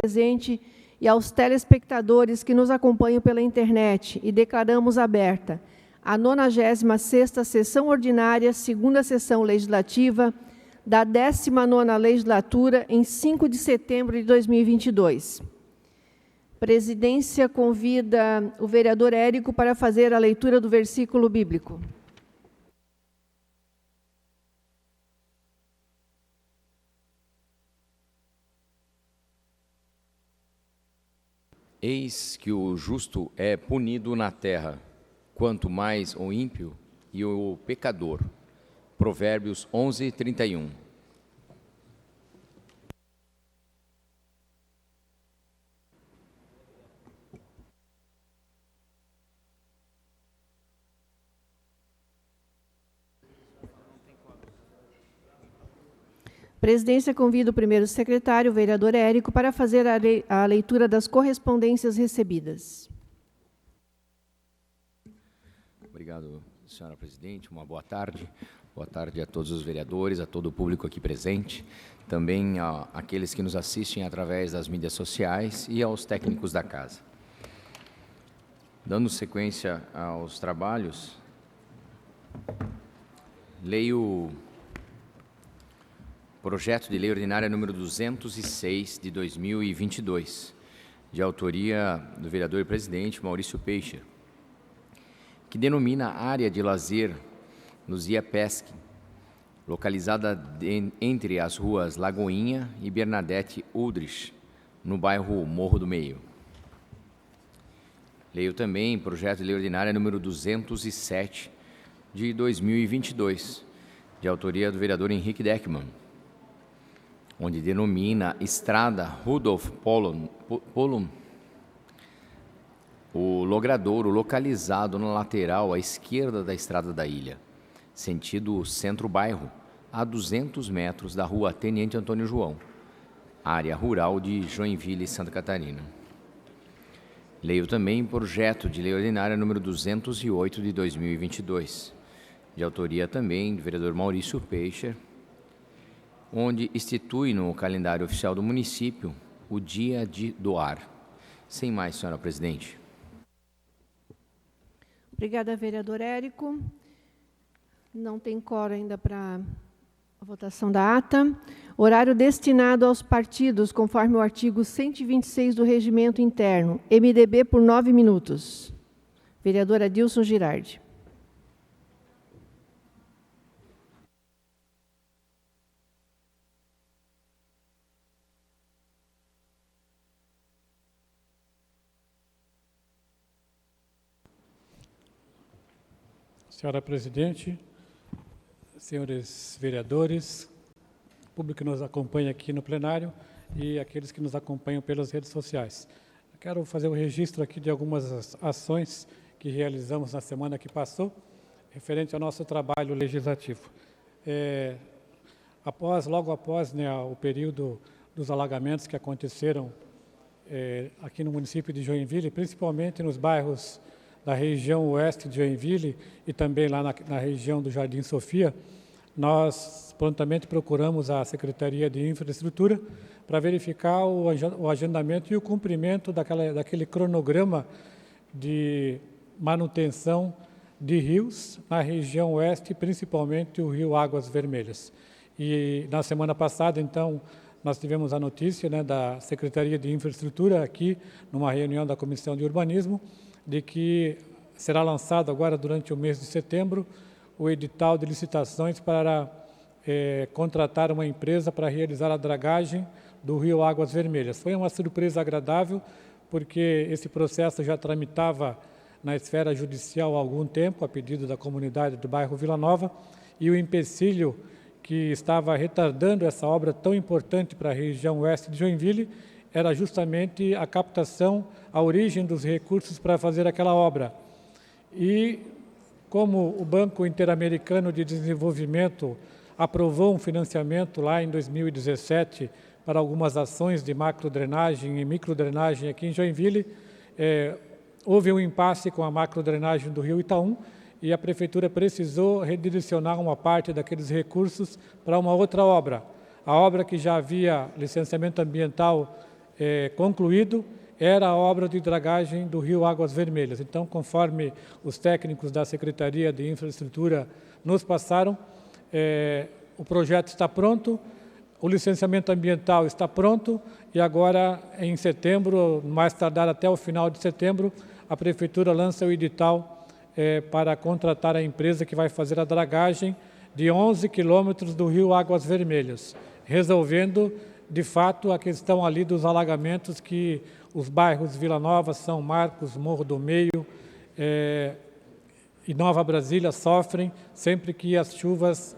presente e aos telespectadores que nos acompanham pela internet, e declaramos aberta a 96ª Sessão Ordinária, segunda Sessão Legislativa, da 19ª Legislatura, em 5 de setembro de 2022. Presidência convida o vereador Érico para fazer a leitura do versículo bíblico. Eis que o justo é punido na terra, quanto mais o ímpio e o pecador. Provérbios 11, 31. Presidência convida o primeiro secretário, o vereador Érico, para fazer a leitura das correspondências recebidas. Obrigado, senhora presidente. Uma boa tarde. Boa tarde a todos os vereadores, a todo o público aqui presente, também àqueles que nos assistem através das mídias sociais e aos técnicos da casa. Dando sequência aos trabalhos, leio Projeto de Lei Ordinária número 206 de 2022, de autoria do vereador e presidente Maurício Peixe, que denomina a área de lazer Luzia Pesque, localizada entre as ruas Lagoinha e Bernadette Udrich, no bairro Morro do Meio. Leio também Projeto de Lei Ordinária número 207 de 2022, de autoria do vereador Henrique Deckmann, onde denomina Estrada Rudolf Polum, o logradouro localizado na lateral à esquerda da Estrada da Ilha, sentido centro-bairro, a 200 metros da rua Tenente Antônio João, área rural de Joinville, Santa Catarina. Leio também Projeto de Lei Ordinária número 208 de 2022, de autoria também do vereador Maurício Peixe, onde institui no calendário oficial do município o Dia de Doar. Sem mais, senhora presidente. Obrigada, vereador Érico. Não tem quórum ainda para a votação da ata. Horário destinado aos partidos, conforme o artigo 126 do Regimento Interno. MDB por 9 minutos. Vereador Adilson Girardi. Senhora presidente, senhores vereadores, público que nos acompanha aqui no plenário e aqueles que nos acompanham pelas redes sociais. Eu quero fazer um registro aqui de algumas ações que realizamos na semana que passou, referente ao nosso trabalho legislativo. Logo após o período dos alagamentos que aconteceram aqui no município de Joinville, principalmente nos bairros da região oeste de Joinville e também lá na região do Jardim Sofia, nós prontamente procuramos a Secretaria de Infraestrutura para verificar o agendamento e o cumprimento daquele cronograma de manutenção de rios na região oeste, principalmente o rio Águas Vermelhas. E na semana passada, então, nós tivemos a notícia da Secretaria de Infraestrutura aqui, numa reunião da Comissão de Urbanismo, de que será lançado agora, durante o mês de setembro, o edital de licitações para contratar uma empresa para realizar a dragagem do rio Águas Vermelhas. Foi uma surpresa agradável, porque esse processo já tramitava na esfera judicial há algum tempo, a pedido da comunidade do bairro Vila Nova, e o empecilho que estava retardando essa obra tão importante para a região oeste de Joinville era justamente a captação, a origem dos recursos para fazer aquela obra. E como o Banco Interamericano de Desenvolvimento aprovou um financiamento lá em 2017 para algumas ações de macrodrenagem e microdrenagem aqui em Joinville, houve um impasse com a macrodrenagem do rio Itaú e a Prefeitura precisou redirecionar uma parte daqueles recursos para uma outra obra. A obra que já havia licenciamento ambiental concluído era a obra de dragagem do rio Águas Vermelhas. Então, conforme os técnicos da Secretaria de Infraestrutura nos passaram, o projeto está pronto, o licenciamento ambiental está pronto e agora, em setembro, mais tardar até o final de setembro, a Prefeitura lança o edital para contratar a empresa que vai fazer a dragagem de 11 quilômetros do rio Águas Vermelhas, resolvendo, de fato, a questão ali dos alagamentos que os bairros Vila Nova, São Marcos, Morro do Meio e Nova Brasília sofrem sempre que as chuvas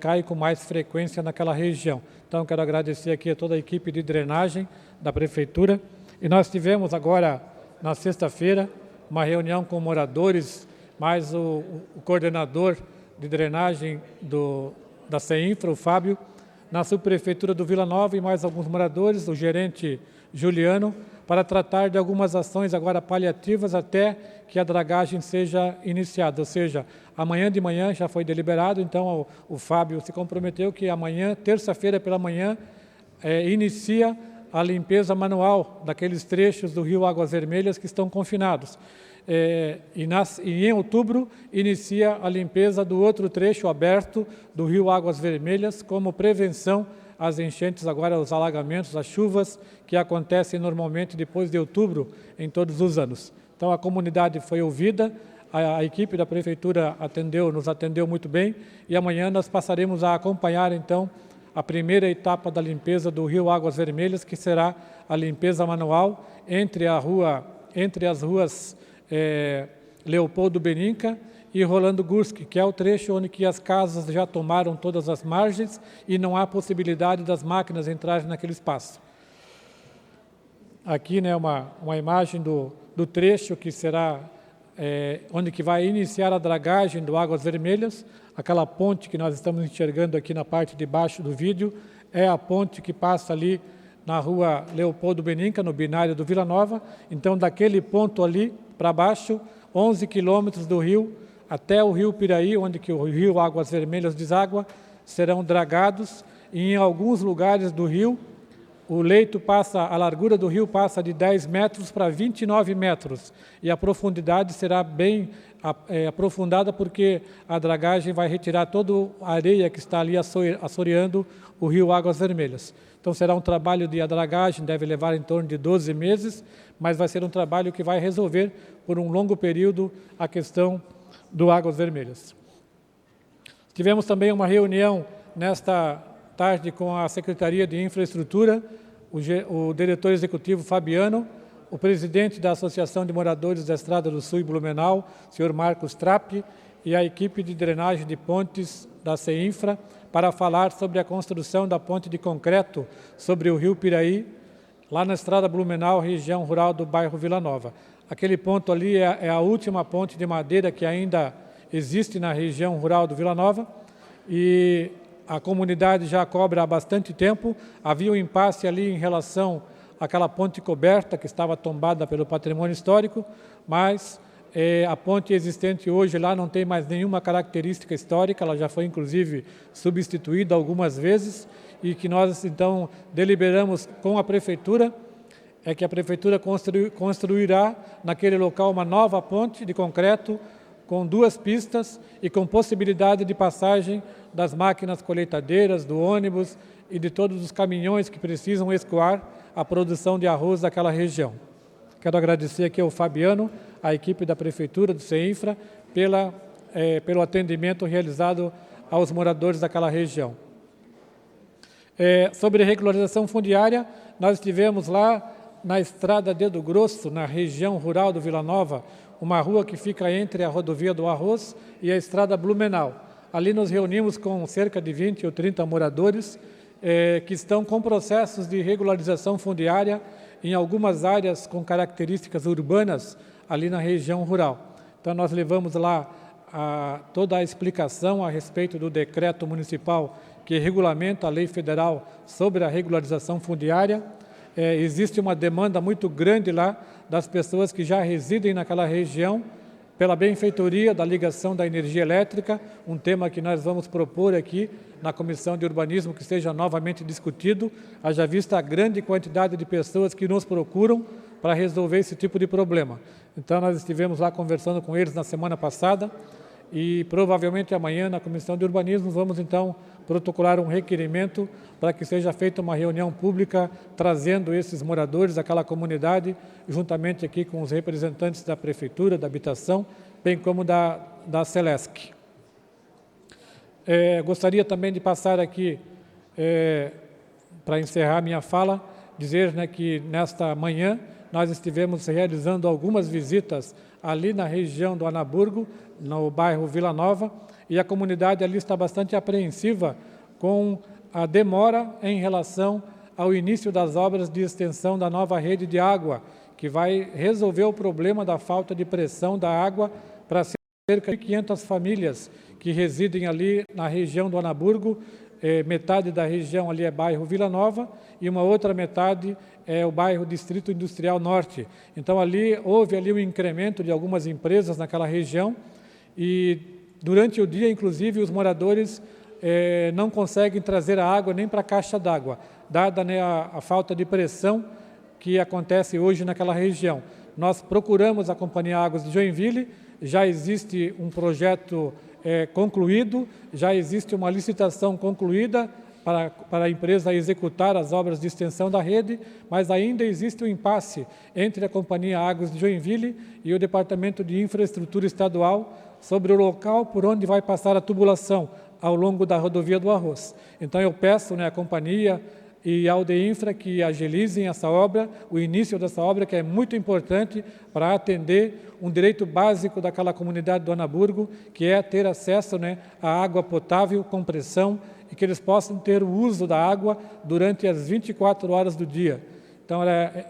caem com mais frequência naquela região. Então, quero agradecer aqui a toda a equipe de drenagem da Prefeitura. E nós tivemos agora, na sexta-feira, uma reunião com moradores, mais o coordenador de drenagem da CEINFRA, o Fábio, na subprefeitura do Vila Nova e mais alguns moradores, o gerente Juliano, para tratar de algumas ações agora paliativas até que a dragagem seja iniciada. Ou seja, amanhã de manhã já foi deliberado, então o Fábio se comprometeu que amanhã, terça-feira pela manhã, inicia a limpeza manual daqueles trechos do rio Águas Vermelhas que estão confinados. E em outubro inicia a limpeza do outro trecho aberto do rio Águas Vermelhas como prevenção às enchentes, agora os alagamentos, as chuvas que acontecem normalmente depois de outubro em todos os anos. Então a comunidade foi ouvida, a equipe da Prefeitura nos atendeu muito bem e amanhã nós passaremos a acompanhar então a primeira etapa da limpeza do rio Águas Vermelhas, que será a limpeza manual entre as ruas Leopoldo Beninca e Rolando Gurski, que é o trecho onde que as casas já tomaram todas as margens e não há possibilidade das máquinas entrarem naquele espaço. Aqui, né, uma imagem do trecho que será onde que vai iniciar a dragagem do Águas Vermelhas. Aquela ponte que nós estamos enxergando aqui na parte de baixo do vídeo é a ponte que passa ali na rua Leopoldo Beninca, no binário do Vila Nova. Então, daquele ponto ali para baixo, 11 quilômetros do rio até o rio Piraí, onde que o rio Águas Vermelhas deságua, serão dragados e em alguns lugares do rio a largura do rio passa de 10 metros para 29 metros e a profundidade será bem aprofundada porque a dragagem vai retirar toda a areia que está ali assoreando o rio Águas Vermelhas. Então será um trabalho de dragagem, deve levar em torno de 12 meses, mas vai ser um trabalho que vai resolver por um longo período a questão do Águas Vermelhas. Tivemos também uma reunião nesta tarde com a Secretaria de Infraestrutura, o diretor executivo Fabiano, o presidente da Associação de Moradores da Estrada do Sul e Blumenau, senhor Marcos Trapp, e a equipe de drenagem de pontes da CEINFRA, para falar sobre a construção da ponte de concreto sobre o rio Piraí, lá na Estrada Blumenau, região rural do bairro Vila Nova. Aquele ponto ali é a última ponte de madeira que ainda existe na região rural do Vila Nova e a comunidade já cobra há bastante tempo. Havia um impasse ali em relação àquela ponte coberta que estava tombada pelo patrimônio histórico, mas a ponte existente hoje lá não tem mais nenhuma característica histórica, ela já foi inclusive substituída algumas vezes e que nós então deliberamos com a Prefeitura, que a Prefeitura construirá naquele local uma nova ponte de concreto com 2 pistas e com possibilidade de passagem das máquinas colheitadeiras, do ônibus e de todos os caminhões que precisam escoar a produção de arroz daquela região. Quero agradecer aqui ao Fabiano, a equipe da Prefeitura do CEINFRA, pelo atendimento realizado aos moradores daquela região. Sobre regularização fundiária, nós estivemos lá na Estrada Dedo Grosso, na região rural do Vila Nova, uma rua que fica entre a rodovia do Arroz e a Estrada Blumenau. Ali nos reunimos com cerca de 20 ou 30 moradores que estão com processos de regularização fundiária em algumas áreas com características urbanas ali na região rural. Então nós levamos lá toda a explicação a respeito do decreto municipal que regulamenta a lei federal sobre a regularização fundiária. Existe uma demanda muito grande lá das pessoas que já residem naquela região pela benfeitoria da ligação da energia elétrica, um tema que nós vamos propor aqui na Comissão de Urbanismo que seja novamente discutido, haja vista a grande quantidade de pessoas que nos procuram para resolver esse tipo de problema. Então, nós estivemos lá conversando com eles na semana passada e provavelmente amanhã na Comissão de Urbanismo vamos então protocolar um requerimento para que seja feita uma reunião pública trazendo esses moradores, aquela comunidade, juntamente aqui com os representantes da Prefeitura, da Habitação, bem como da Celesc. Gostaria também de passar aqui, para encerrar minha fala, dizer, né, que nesta manhã nós estivemos realizando algumas visitas ali na região do Anaburgo, no bairro Vila Nova, e a comunidade ali está bastante apreensiva com a demora em relação ao início das obras de extensão da nova rede de água, que vai resolver o problema da falta de pressão da água para cerca de 500 famílias que residem ali na região do Anaburgo. Metade da região ali é bairro Vila Nova e uma outra metade é o bairro Distrito Industrial Norte. Então, houve ali um incremento de algumas empresas naquela região e, durante o dia, inclusive, os moradores não conseguem trazer a água nem para a caixa d'água, dada, né, a falta de pressão que acontece hoje naquela região. Nós procuramos a Companhia Águas de Joinville, já existe um projeto concluído, já existe uma licitação concluída para a empresa executar as obras de extensão da rede, mas ainda existe um impasse entre a Companhia Águas de Joinville e o Departamento de Infraestrutura Estadual sobre o local por onde vai passar a tubulação ao longo da rodovia do Arroz. Então, eu peço, né, à companhia e ao DEINFRA que agilizem essa obra, o início dessa obra, que é muito importante para atender um direito básico daquela comunidade do Anaburgo, que é ter acesso, né, à água potável com pressão e que eles possam ter o uso da água durante as 24 horas do dia. Então,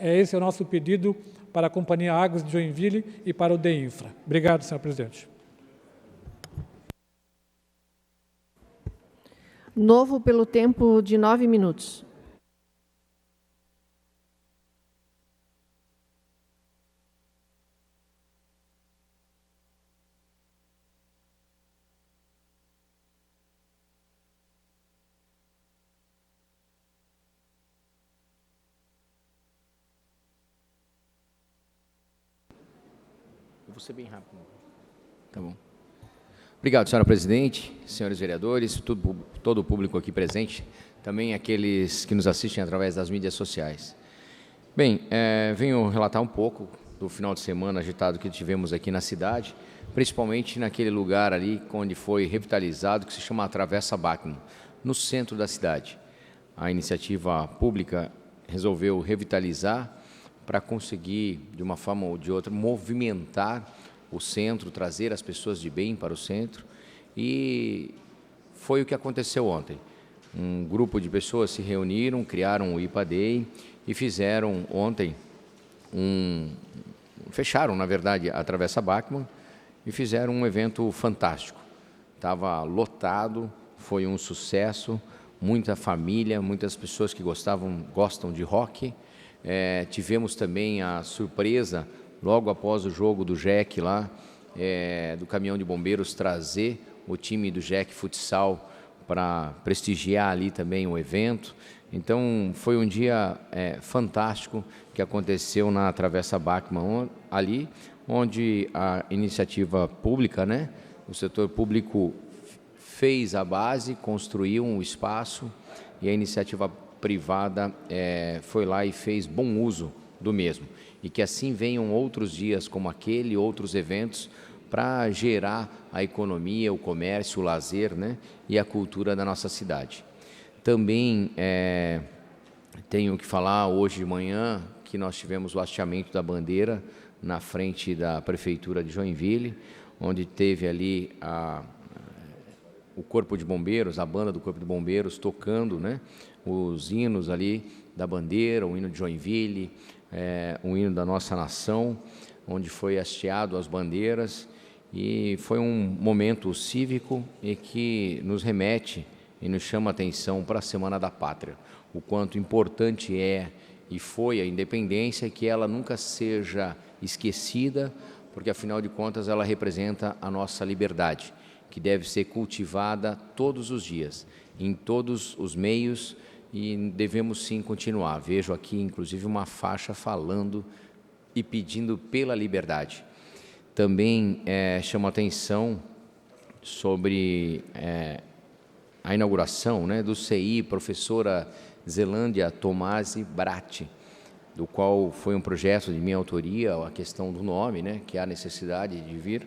esse é o nosso pedido para a Companhia Águas de Joinville e para o DEINFRA. Obrigado, senhor presidente. Novo pelo tempo de 9 minutos. Eu vou ser bem rápido. Tá bom. Obrigado, senhora presidente, senhores vereadores, todo o público aqui presente, também aqueles que nos assistem através das mídias sociais. Bem, venho relatar um pouco do final de semana agitado que tivemos aqui na cidade, principalmente naquele lugar ali onde foi revitalizado, que se chama a Travessa Bachmann, no centro da cidade. A iniciativa pública resolveu revitalizar para conseguir, de uma forma ou de outra, movimentar o centro, trazer as pessoas de bem para o centro, e foi o que aconteceu ontem. Um grupo de pessoas se reuniram, criaram o IPA Day e fizeram ontem fecharam, na verdade, a Travessa Bachmann e fizeram um evento fantástico. Estava lotado, foi um sucesso, muita família, muitas pessoas que gostam de rock. Tivemos também a surpresa, logo após o jogo do JEC lá, do caminhão de bombeiros, trazer o time do JEC Futsal para prestigiar ali também o evento. Então, foi um dia fantástico que aconteceu na Travessa Bachmann, ali onde a iniciativa pública, né, o setor público fez a base, construiu um espaço e a iniciativa privada foi lá e fez bom uso do mesmo. E que assim venham outros dias como aquele, outros eventos, para gerar a economia, o comércio, o lazer, né, e a cultura da nossa cidade. Também tenho que falar hoje de manhã que nós tivemos o hasteamento da bandeira na frente da Prefeitura de Joinville, onde teve ali o Corpo de Bombeiros, a banda do Corpo de Bombeiros tocando, né, os hinos ali da bandeira, o hino de Joinville, um hino da nossa nação, onde foi hasteado as bandeiras, e foi um momento cívico e que nos remete e nos chama a atenção para a Semana da Pátria, o quanto importante é e foi a independência, que ela nunca seja esquecida, porque, afinal de contas, ela representa a nossa liberdade, que deve ser cultivada todos os dias, em todos os meios, e devemos sim continuar. Vejo aqui, inclusive, uma faixa falando e pedindo pela liberdade. Também chamo a atenção sobre a inauguração, né, do CI Professora Zelândia Tomasi Bratti, do qual foi um projeto de minha autoria, a questão do nome, né, que há necessidade de vir,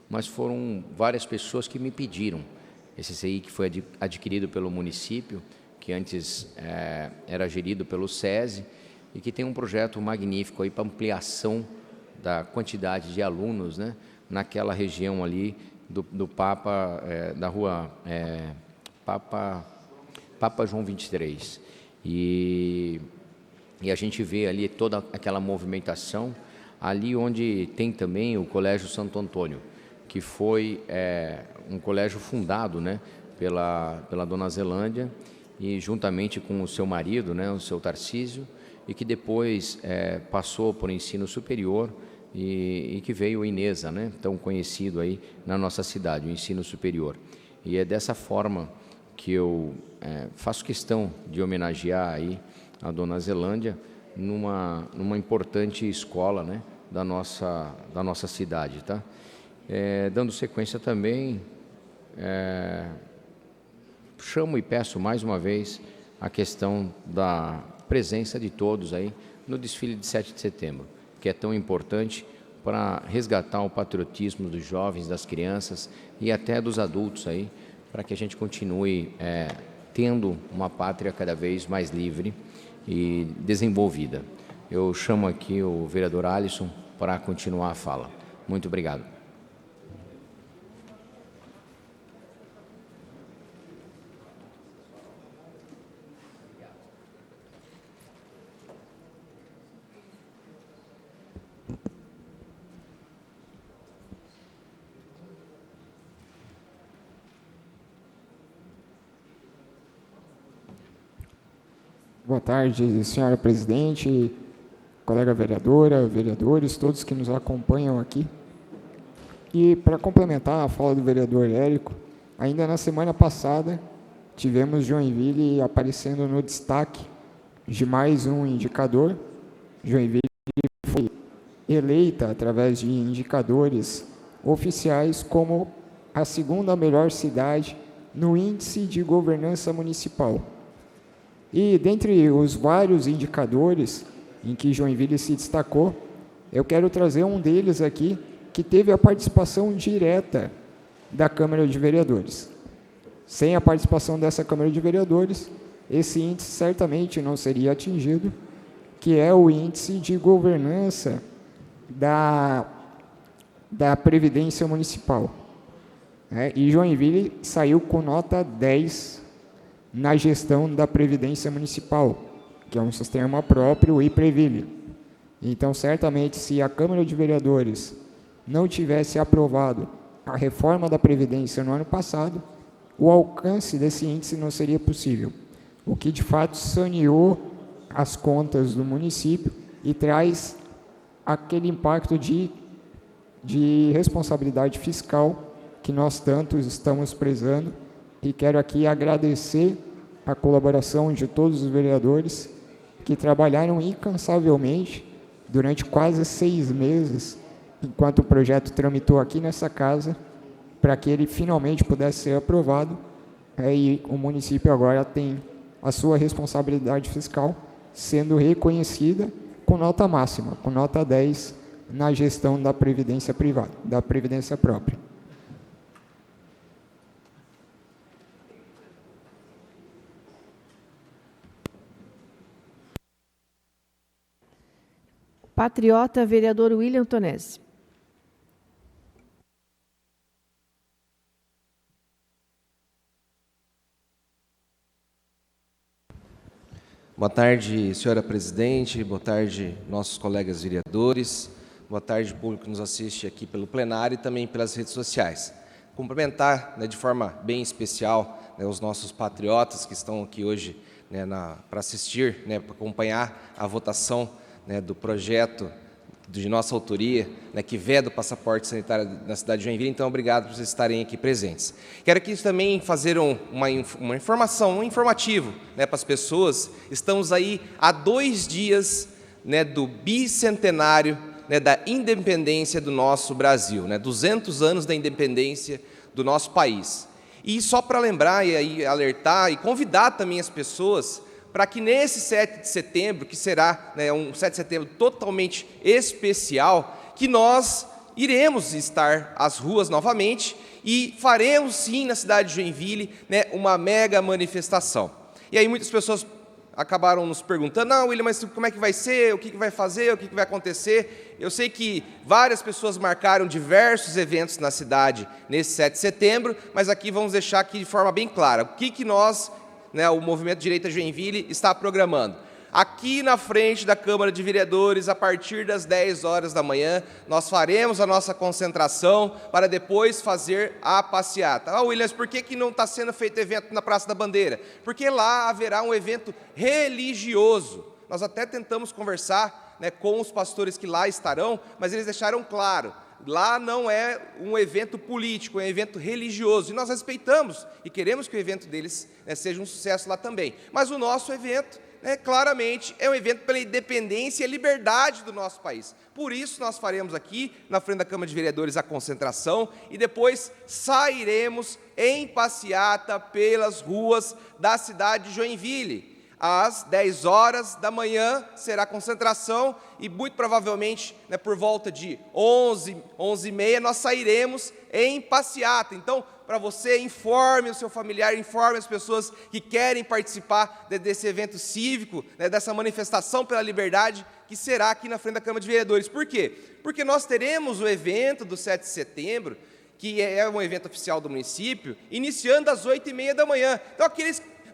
mas foram várias pessoas que me pediram. Esse CI que foi adquirido pelo município, que antes era gerido pelo SESI, e que tem um projeto magnífico aí para ampliação da quantidade de alunos, né, naquela região ali do Papa, da rua Papa João 23. E a gente vê ali toda aquela movimentação, ali onde tem também o Colégio Santo Antônio, que foi um colégio fundado, né, pela dona Zelândia, e juntamente com o seu marido, né, o seu Tarcísio, e que depois passou por ensino superior, e que veio o INESA, né, tão conhecido aí na nossa cidade, o ensino superior. E é dessa forma que eu faço questão de homenagear aí a dona Zelândia numa importante escola, né, da nossa cidade, tá? Dando sequência também, chamo e peço mais uma vez a questão da presença de todos aí no desfile de 7 de setembro, que é tão importante para resgatar o patriotismo dos jovens, das crianças e até dos adultos aí, para que a gente continue tendo uma pátria cada vez mais livre e desenvolvida. Eu chamo aqui o vereador Alisson para continuar a fala. Muito obrigado. Boa tarde, senhora presidente, colega vereadora, vereadores, todos que nos acompanham aqui. E para complementar a fala do vereador Érico, ainda na semana passada tivemos Joinville aparecendo no destaque de mais um indicador. Joinville foi eleita através de indicadores oficiais como a segunda melhor cidade no índice de governança municipal. E dentre os vários indicadores em que Joinville se destacou, eu quero trazer um deles aqui, que teve a participação direta da Câmara de Vereadores. Sem a participação dessa Câmara de Vereadores, esse índice certamente não seria atingido, que é o índice de governança da Previdência Municipal. E Joinville saiu com nota 10 na gestão da Previdência Municipal, que é um sistema próprio, o IPREVILE. Então, certamente, se a Câmara de Vereadores não tivesse aprovado a reforma da Previdência no ano passado, o alcance desse índice não seria possível, o que, de fato, saneou as contas do município e traz aquele impacto de responsabilidade fiscal que nós tantos estamos prezando. E quero aqui agradecer a colaboração de todos os vereadores que trabalharam incansavelmente durante quase 6 meses, enquanto o projeto tramitou aqui nessa casa, para que ele finalmente pudesse ser aprovado, e o município agora tem a sua responsabilidade fiscal sendo reconhecida com nota máxima, com nota 10 na gestão da previdência privada, da previdência própria. Patriota, vereador William Tonesi. Boa tarde, senhora presidente, boa tarde, nossos colegas vereadores, boa tarde, público que nos assiste aqui pelo plenário e também pelas redes sociais. Cumprimentar, de forma bem especial, os nossos patriotas que estão aqui hoje para assistir, para acompanhar a votação do projeto de nossa autoria, né, que veda o passaporte sanitário na cidade de Joinville. Então, obrigado por vocês estarem aqui presentes. Quero aqui também fazer uma informação, um informativo, né, para as pessoas. Estamos aí há 2 dias, né, do bicentenário, né, da independência do nosso Brasil, né, 200 anos da independência do nosso país. E só para lembrar e aí alertar e convidar também as pessoas para que nesse 7 de setembro, que será, né, um 7 de setembro totalmente especial, que nós iremos estar às ruas novamente e faremos sim na cidade de Joinville, né, uma mega manifestação. E aí muitas pessoas acabaram nos perguntando: não, William, mas como é que vai ser, o que vai fazer, o que vai acontecer? Eu sei que várias pessoas marcaram diversos eventos na cidade nesse 7 de setembro, mas aqui vamos deixar aqui de forma bem clara, o que nós, né, o Movimento Direita Joinville, está programando. Aqui na frente da Câmara de Vereadores, a partir das 10 horas da manhã, nós faremos a nossa concentração para depois fazer a passeata. Williams, por que não está sendo feito evento na Praça da Bandeira? Porque lá haverá um evento religioso. Nós até tentamos conversar, né, com os pastores que lá estarão, mas eles deixaram claro, lá não é um evento político, é um evento religioso. E nós respeitamos e queremos que o evento deles, né, seja um sucesso lá também. Mas o nosso evento, claramente, é um evento pela independência e a liberdade do nosso país. Por isso, nós faremos aqui, na frente da Câmara de Vereadores, a concentração e depois sairemos em passeata pelas ruas da cidade de Joinville. Às 10 horas da manhã será a concentração e, muito provavelmente, né, por volta de 11, 11h30, nós sairemos em passeata. Então, para você, informe o seu familiar, informe as pessoas que querem participar desse evento cívico, né, dessa manifestação pela liberdade, que será aqui na frente da Câmara de Vereadores. Por quê? Porque nós teremos o evento do 7 de setembro, que é um evento oficial do município, iniciando às 8h30 da manhã. Então,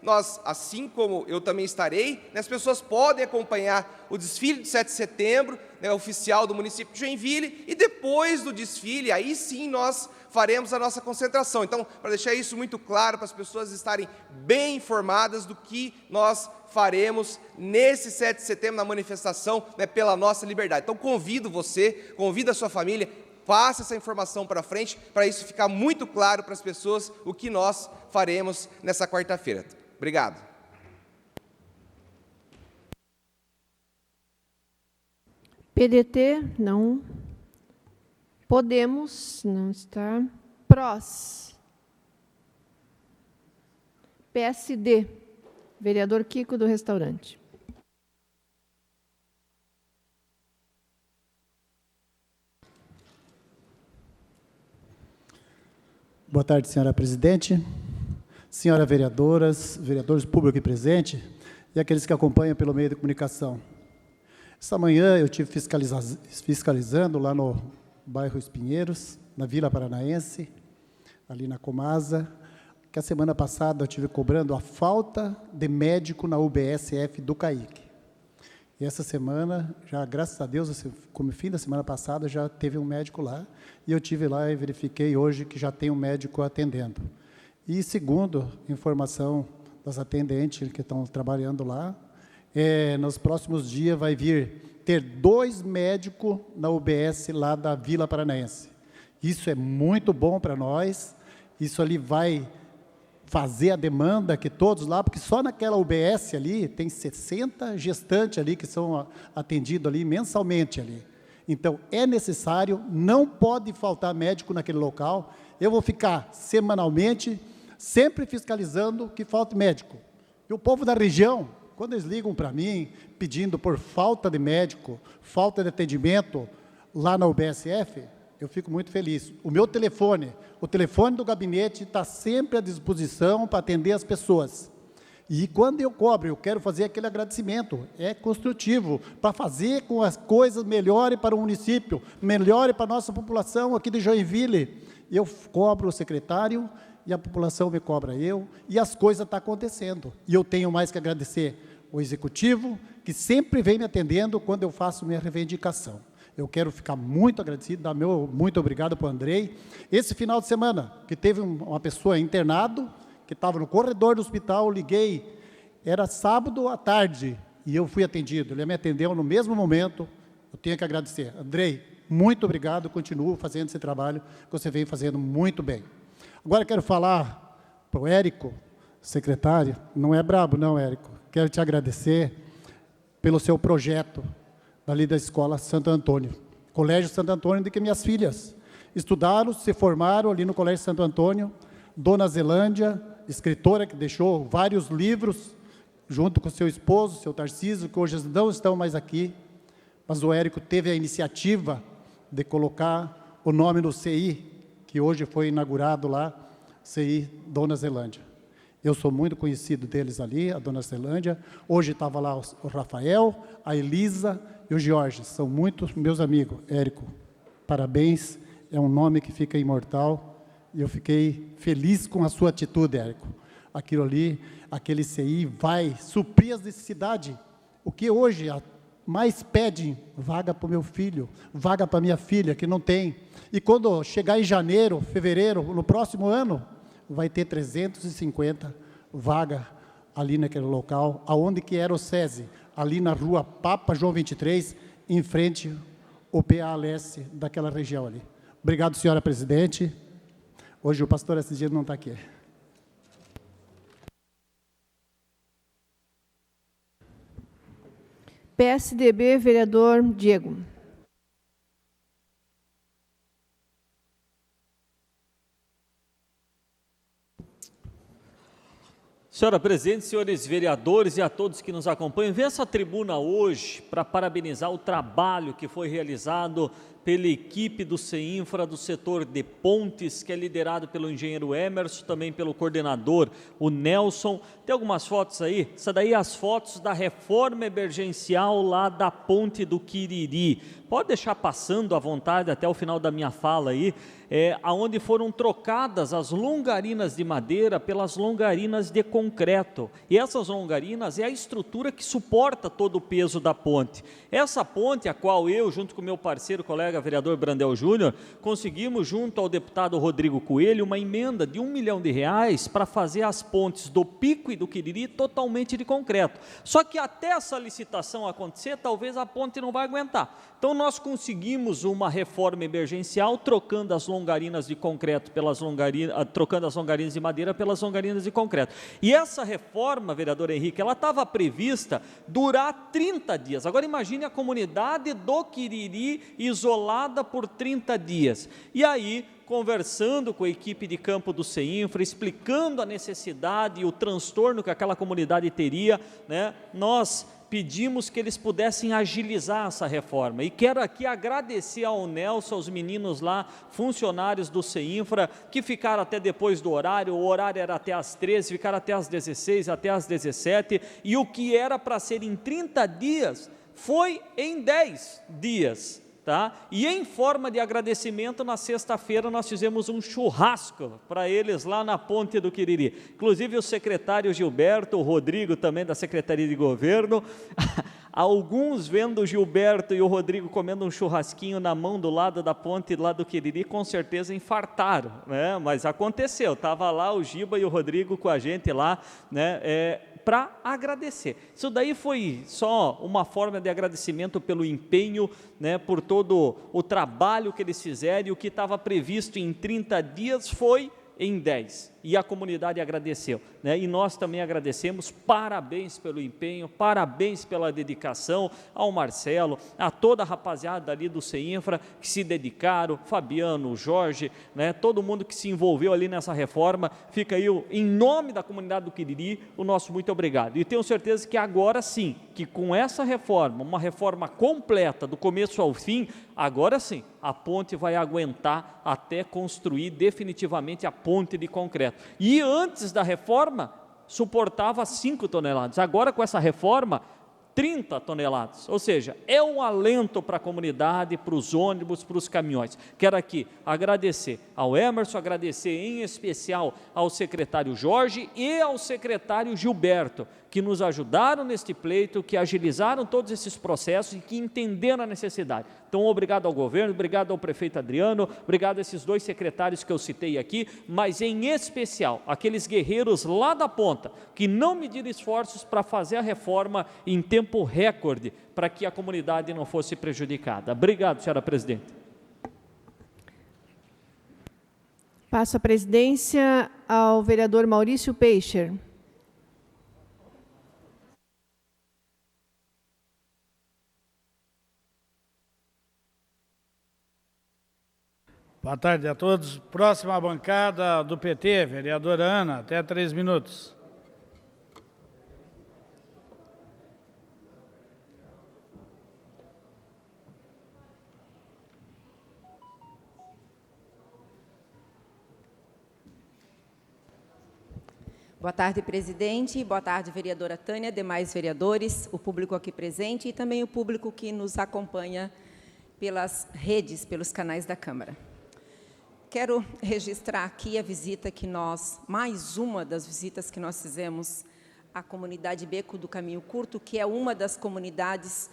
nós, assim como eu também estarei, né, as pessoas podem acompanhar o desfile do 7 de setembro, né, oficial do município de Joinville, e depois do desfile, aí sim nós faremos a nossa concentração. Então, para deixar isso muito claro, para as pessoas estarem bem informadas do que nós faremos nesse 7 de setembro, na manifestação, né, pela nossa liberdade. Então, convido você, convido a sua família, passe essa informação para frente, para isso ficar muito claro para as pessoas o que nós faremos nessa quarta-feira. Obrigado. PDT, não. Podemos, não está. PROS. PSD, vereador Kiko do Restaurante. Boa tarde, senhora presidente, senhora vereadoras, vereadores público e presente e aqueles que acompanham pelo meio de comunicação. Esta manhã eu estive fiscalizando lá no bairro Espinheiros, na Vila Paranaense, ali na Comasa, que a semana passada eu estive cobrando a falta de médico na UBSF do CAIC. E essa semana, já graças a Deus, como fim da semana passada, já teve um médico lá, e eu estive lá e verifiquei hoje que já tem um médico atendendo. E segundo informação das atendentes que estão trabalhando lá, nos próximos dias vai vir ter 2 médicos na UBS lá da Vila Paranaense. Isso é muito bom para nós, isso ali vai fazer a demanda que todos lá, porque só naquela UBS ali tem 60 gestantes ali que são atendidos ali mensalmente ali. Então, é necessário, não pode faltar médico naquele local. Eu vou ficar semanalmente, sempre fiscalizando que falte médico. E o povo da região, quando eles ligam para mim, pedindo por falta de médico, falta de atendimento lá na UBSF, eu fico muito feliz. O meu telefone, o telefone do gabinete está sempre à disposição para atender as pessoas. E quando eu cobro, eu quero fazer aquele agradecimento, é construtivo, para fazer com as coisas melhorem para o município, melhorem para a nossa população aqui de Joinville. Eu cobro o secretário e a população me cobra eu, e as coisas estão acontecendo. E eu tenho mais que agradecer o executivo, que sempre vem me atendendo quando eu faço minha reivindicação. Eu quero ficar muito agradecido, dar meu muito obrigado para o Andrei. Esse final de semana, que teve uma pessoa internado, que estava no corredor do hospital, liguei, era sábado à tarde, e eu fui atendido. Ele me atendeu no mesmo momento, eu tenho que agradecer. Andrei, muito obrigado, continuo fazendo esse trabalho que você vem fazendo muito bem. Agora quero falar para o Érico, secretário, não é brabo não, Érico, quero te agradecer pelo seu projeto ali da Escola Santo Antônio, Colégio Santo Antônio, de que minhas filhas estudaram, se formaram ali no Colégio Santo Antônio, Dona Zelândia, escritora que deixou vários livros, junto com seu esposo, seu Tarcísio, que hoje não estão mais aqui, mas o Érico teve a iniciativa de colocar o nome no CI, que hoje foi inaugurado lá, CI Dona Zelândia. Eu sou muito conhecido deles ali, a Dona Zelândia, hoje estava lá o Rafael, a Elisa e o Jorge, são muitos meus amigos. Érico, parabéns, é um nome que fica imortal, e eu fiquei feliz com a sua atitude, Érico. Aquilo ali, aquele CI vai suprir as necessidades, o que hoje mais pedem, vaga para o meu filho, vaga para minha filha, que não tem. E quando chegar em janeiro, fevereiro, no próximo ano, vai ter 350 vagas ali naquele local, aonde que era o SESI, ali na rua Papa João 23, em frente ao PALS daquela região ali. Obrigado, senhora presidente. Hoje o pastor Assidiano não está aqui. PSDB, vereador Diego. Senhora presidente, senhores vereadores e a todos que nos acompanham, venho a essa tribuna hoje para parabenizar o trabalho que foi realizado pela equipe do CEINFRA, do setor de pontes, que é liderado pelo engenheiro Emerson, também pelo coordenador, o Nelson. Tem algumas fotos aí? Essa daí é as fotos da reforma emergencial lá da ponte do Quiriri. Pode deixar passando à vontade até o final da minha fala aí, aonde foram trocadas as longarinas de madeira pelas longarinas de concreto. E essas longarinas é a estrutura que suporta todo o peso da ponte. Essa ponte, a qual eu, junto com meu parceiro, colega vereador Brandel Júnior, conseguimos, junto ao deputado Rodrigo Coelho, uma emenda de R$1 milhão para fazer as pontes do Pico e do Quiriri totalmente de concreto. Só que até essa licitação acontecer, talvez a ponte não vai aguentar. Então nós conseguimos uma reforma emergencial, trocando as longarinas de concreto pelas trocando as longarinas de madeira pelas longarinas de concreto. E essa reforma, vereador Henrique, ela estava prevista durar 30 dias. Agora imagine a comunidade do Quiriri isolada por 30 dias. E aí, conversando com a equipe de campo do CEINFRA, explicando a necessidade e o transtorno que aquela comunidade teria, né, nós pedimos que eles pudessem agilizar essa reforma. E quero aqui agradecer ao Nelson, aos meninos lá, funcionários do CEINFRA, que ficaram até depois do horário. O horário era até às 13, ficaram até às 16, até às 17, e o que era para ser em 30 dias, foi em 10 dias. Tá? E em forma de agradecimento, na sexta-feira nós fizemos um churrasco para eles lá na ponte do Quiriri. Inclusive o secretário Gilberto, o Rodrigo também da Secretaria de Governo, alguns vendo o Gilberto e o Rodrigo comendo um churrasquinho na mão do lado da ponte lá do Quiriri, com certeza infartaram, né? Mas aconteceu, estava lá o Giba e o Rodrigo com a gente lá, né? Para agradecer. Isso daí foi só uma forma de agradecimento pelo empenho, né, por todo o trabalho que eles fizeram, e o que estava previsto em 30 dias foi em 10, e a comunidade agradeceu, né? E nós também agradecemos. Parabéns pelo empenho, parabéns pela dedicação ao Marcelo, a toda a rapaziada ali do CEINFRA que se dedicaram, Fabiano, Jorge, né? Todo mundo que se envolveu ali nessa reforma. Fica aí, em nome da comunidade do Quiriri, o nosso muito obrigado, e tenho certeza que agora sim, que com essa reforma, uma reforma completa do começo ao fim, agora sim, a ponte vai aguentar até construir definitivamente a ponte de concreto. E antes da reforma, suportava 5 toneladas. Agora, com essa reforma, 30 toneladas, ou seja, é um alento para a comunidade, para os ônibus, para os caminhões. Quero aqui agradecer ao Emerson, agradecer em especial ao secretário Jorge e ao secretário Gilberto, que nos ajudaram neste pleito, que agilizaram todos esses processos e que entenderam a necessidade. Então, obrigado ao governo, obrigado ao prefeito Adriano, obrigado a esses 2 secretários que eu citei aqui, mas em especial aqueles guerreiros lá da ponta, que não mediram esforços para fazer a reforma em tempo tempo recorde para que a comunidade não fosse prejudicada. Obrigado, senhora presidente. Passo a presidência ao vereador Maurício Peixe. Boa tarde a todos. Próxima bancada do PT, vereadora Ana, até 3 minutos. Boa tarde, presidente. Boa tarde, vereadora Tânia, demais vereadores, o público aqui presente e também o público que nos acompanha pelas redes, pelos canais da Câmara. Quero registrar aqui a visita que mais uma das visitas que nós fizemos à comunidade Beco do Caminho Curto, que é uma das comunidades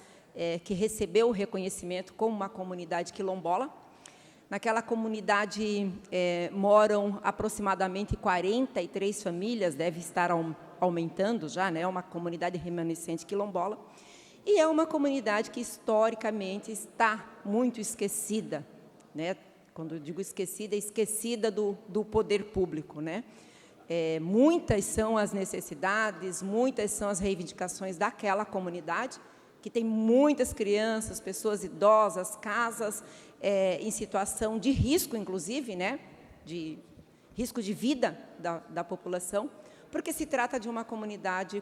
que recebeu o reconhecimento como uma comunidade quilombola. Naquela comunidade moram aproximadamente 43 famílias, deve estar aumentando já, né? É uma comunidade remanescente quilombola. E é uma comunidade que, historicamente, está muito esquecida, né? Quando eu digo esquecida, é esquecida do poder público, né? Muitas são as necessidades, muitas são as reivindicações daquela comunidade, que tem muitas crianças, pessoas idosas, casas em situação de risco, inclusive, né? De risco de vida da população, porque se trata de uma comunidade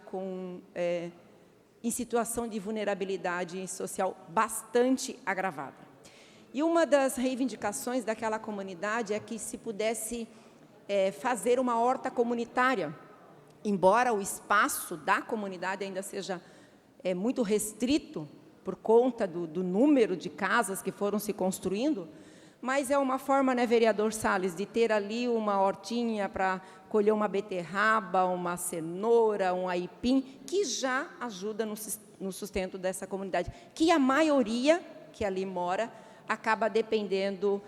em situação de vulnerabilidade social bastante agravada. E uma das reivindicações daquela comunidade é que se pudesse fazer uma horta comunitária, embora o espaço da comunidade ainda seja muito restrito por conta do número de casas que foram se construindo, mas é uma forma, né, vereador Salles, de ter ali uma hortinha para colher uma beterraba, uma cenoura, um aipim, que já ajuda no sustento dessa comunidade, que a maioria que ali mora acaba dependendo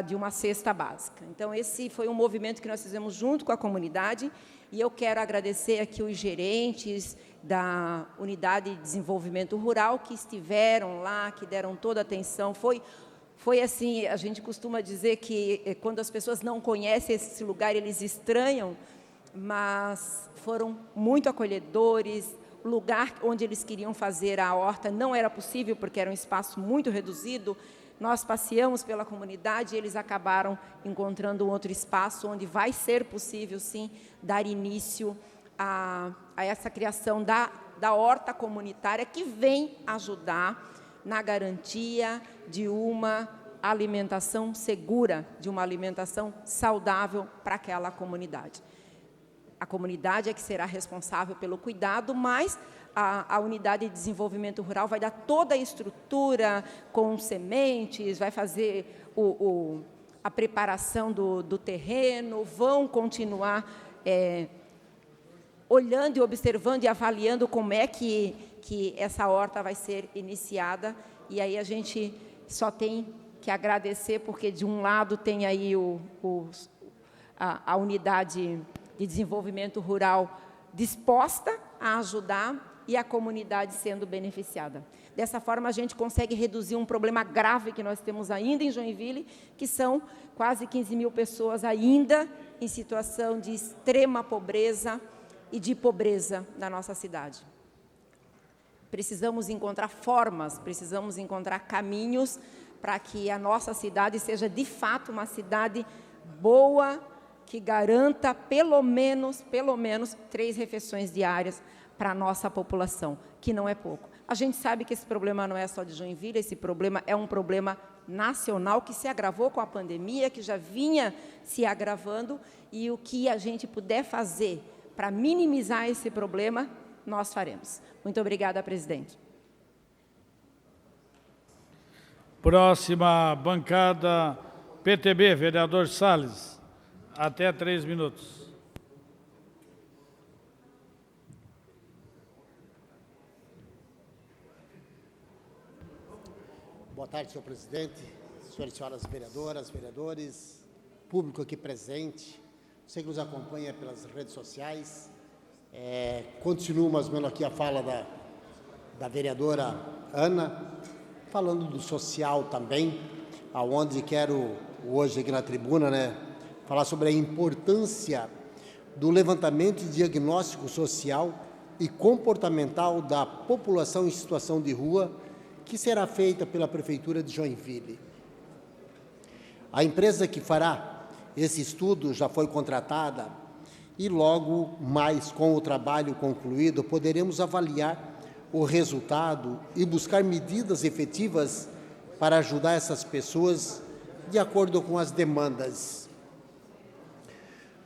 de uma cesta básica. Então, esse foi um movimento que nós fizemos junto com a comunidade, e eu quero agradecer aqui os gerentes da Unidade de Desenvolvimento Rural que estiveram lá, que deram toda a atenção. Foi assim, a gente costuma dizer que quando as pessoas não conhecem esse lugar, eles estranham, mas foram muito acolhedores. O lugar onde eles queriam fazer a horta não era possível, porque era um espaço muito reduzido. Nós passeamos pela comunidade e eles acabaram encontrando um outro espaço onde vai ser possível, sim, dar início a essa criação da horta comunitária, que vem ajudar na garantia de uma alimentação segura, de uma alimentação saudável para aquela comunidade. A comunidade é que será responsável pelo cuidado, mas a Unidade de Desenvolvimento Rural vai dar toda a estrutura com sementes, vai fazer a preparação do terreno, vão continuar olhando e observando e avaliando como é que essa horta vai ser iniciada. E aí a gente só tem que agradecer, porque de um lado tem aí a Unidade de Desenvolvimento Rural disposta a ajudar e a comunidade sendo beneficiada. Dessa forma, a gente consegue reduzir um problema grave que nós temos ainda em Joinville, que são quase 15 mil pessoas ainda em situação de extrema pobreza e de pobreza na nossa cidade. Precisamos encontrar formas, precisamos encontrar caminhos para que a nossa cidade seja, de fato, uma cidade boa, que garanta pelo menos 3 refeições diárias para a nossa população, que não é pouco. A gente sabe que esse problema não é só de Joinville, esse problema é um problema nacional que se agravou com a pandemia, que já vinha se agravando, e o que a gente puder fazer para minimizar esse problema, nós faremos. Muito obrigada, presidente. Próxima bancada, PTB, vereador Salles, até 3 minutos. Boa tarde, senhor presidente, senhoras e senhoras vereadoras, vereadores, público aqui presente, você que nos acompanha pelas redes sociais. Continuo mais ou menos aqui a fala da vereadora Ana, falando do social também, aonde quero hoje aqui na tribuna, né, falar sobre a importância do levantamento e diagnóstico social e comportamental da população em situação de rua, que será feita pela Prefeitura de Joinville. A empresa que fará esse estudo já foi contratada e logo mais, com o trabalho concluído, poderemos avaliar o resultado e buscar medidas efetivas para ajudar essas pessoas de acordo com as demandas.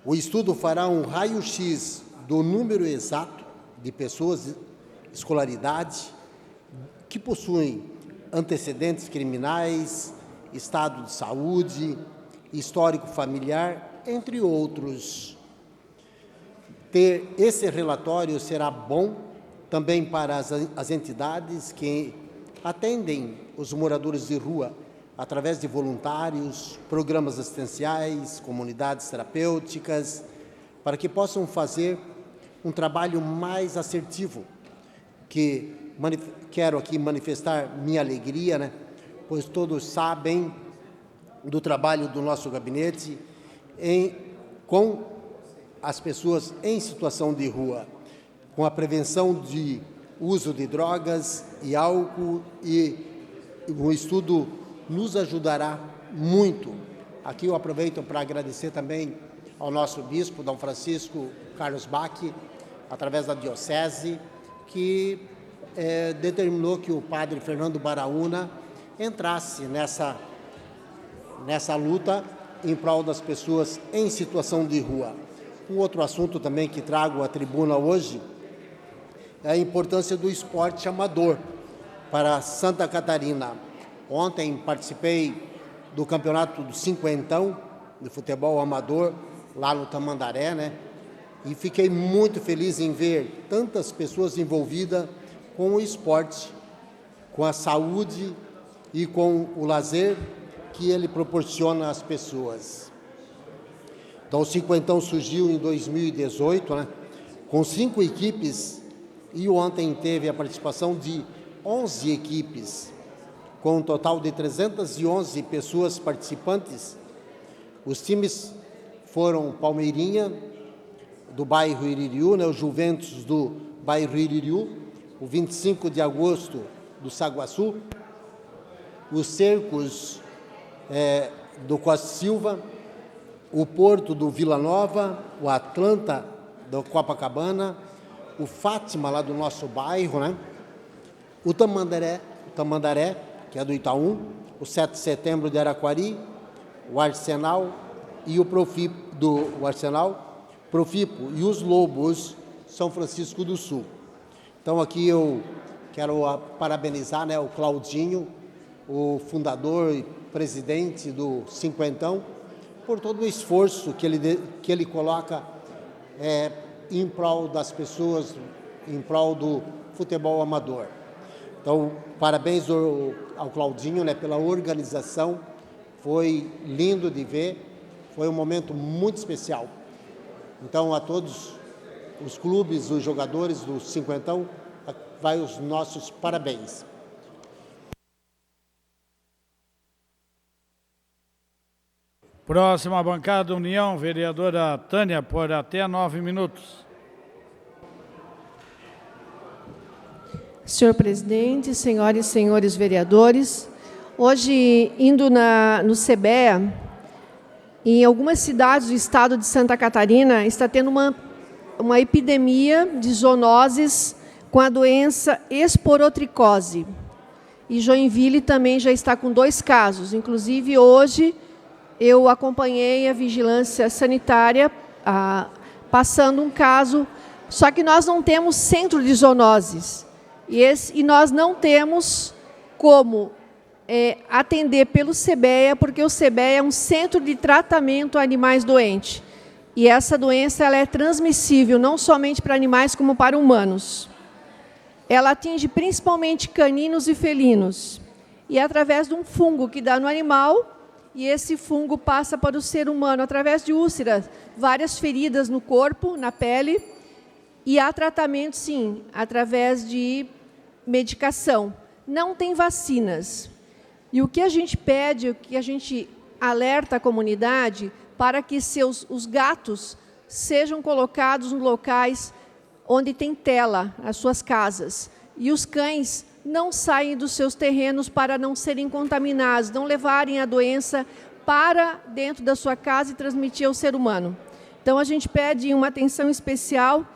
O estudo fará um raio-x do número exato de pessoas de escolaridade que possuem antecedentes criminais, estado de saúde, histórico familiar, entre outros. Ter esse relatório será bom também para as entidades que atendem os moradores de rua através de voluntários, programas assistenciais, comunidades terapêuticas, para que possam fazer um trabalho mais assertivo, que quero aqui manifestar minha alegria, né? Pois todos sabem do trabalho do nosso gabinete com as pessoas em situação de rua, com a prevenção de uso de drogas e álcool, e o estudo nos ajudará muito. Aqui eu aproveito para agradecer também ao nosso bispo, Dom Francisco Carlos Bach, através da Diocese, que determinou que o padre Fernando Baraúna entrasse nessa luta em prol das pessoas em situação de rua. Um outro assunto também que trago à tribuna hoje é a importância do esporte amador para Santa Catarina. Ontem participei do campeonato do cinquentão de futebol amador lá no Tamandaré, né? E fiquei muito feliz em ver tantas pessoas envolvidas com o esporte, com a saúde e com o lazer que ele proporciona às pessoas. Então, o cinquentão surgiu em 2018, né? Com 5 equipes, e ontem teve a participação de 11 equipes, com um total de 311 pessoas participantes. Os times foram Palmeirinha, do bairro Iririú, né, o Juventus do bairro Iririú, o 25 de agosto do Saguaçu, os Cercos do Costa Silva, o Porto do Vila Nova, o Atlanta do Copacabana, o Fátima, lá do nosso bairro, né? O Tamandaré, que é do Itaú, o 7 de setembro de Araquari, o Arsenal e o Profipo e os Lobos, São Francisco do Sul. Então aqui eu quero parabenizar, né, o Claudinho, o fundador e presidente do Cinquentão, por todo o esforço que ele coloca em prol das pessoas, em prol do futebol amador. Então, parabéns ao Claudinho, né, pela organização, foi lindo de ver, foi um momento muito especial. Então, a todos os clubes, os jogadores do Cinquentão, vai os nossos parabéns. Próxima bancada, União, vereadora Tânia, por até 9 minutos. Senhor presidente, senhoras e senhores vereadores, hoje, indo no CBEA, em algumas cidades do estado de Santa Catarina, está tendo uma epidemia de zoonoses com a doença esporotricose. E Joinville também já está com 2 casos. Inclusive, hoje, eu acompanhei a vigilância sanitária passando um caso, só que nós não temos centro de zoonoses. E nós não temos como atender pelo CBEA, porque o CBEA é um centro de tratamento a animais doentes. E essa doença ela é transmissível não somente para animais, como para humanos. Ela atinge principalmente caninos e felinos. E é através de um fungo que dá no animal, e esse fungo passa para o ser humano através de úlceras, várias feridas no corpo, na pele, e há tratamento, sim, através de medicação, não tem vacinas. E o que a gente pede, o que a gente alerta a comunidade, para que os gatos sejam colocados em locais onde tem tela, as suas casas. E os cães não saem dos seus terrenos para não serem contaminados, não levarem a doença para dentro da sua casa e transmitir ao ser humano. Então, a gente pede uma atenção especial.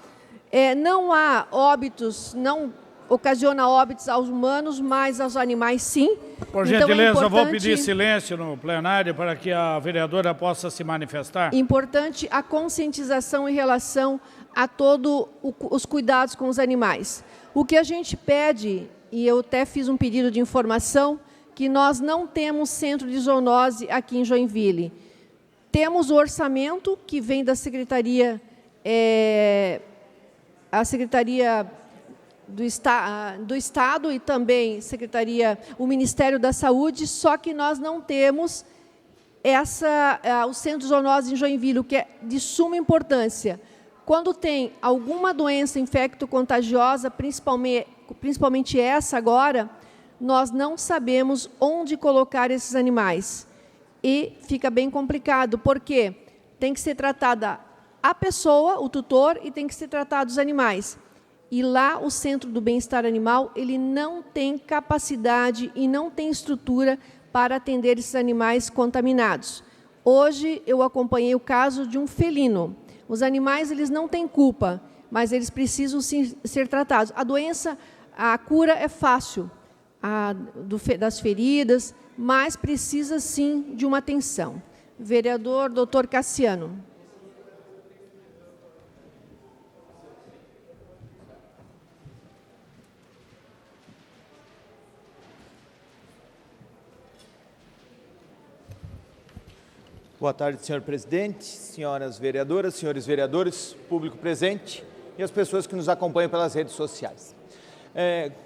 Não há óbitos, não ocasiona óbitos aos humanos, mas aos animais, sim. Por gentileza, eu vou pedir silêncio no plenário para que a vereadora possa se manifestar. Importante a conscientização em relação a todos os cuidados com os animais. O que a gente pede, e eu até fiz um pedido de informação, que nós não temos centro de zoonose aqui em Joinville. Temos o orçamento que vem da Secretaria, a Secretaria do Estado e também o Ministério da Saúde, só que nós não temos o centro de zoonose em Joinville, o que é de suma importância. Quando tem alguma doença infecto-contagiosa, principalmente essa agora, nós não sabemos onde colocar esses animais. E fica bem complicado, porque tem que ser tratada a pessoa, o tutor, e tem que ser tratado os animais. E lá, o Centro do Bem-Estar Animal, ele não tem capacidade e não tem estrutura para atender esses animais contaminados. Hoje, eu acompanhei o caso de um felino. Os animais, eles não têm culpa, mas eles precisam sim ser tratados. A doença, a cura é fácil, das feridas, mas precisa sim de uma atenção. Vereador Dr. Cassiano. Boa tarde, senhor presidente, senhoras vereadoras, senhores vereadores, público presente e as pessoas que nos acompanham pelas redes sociais.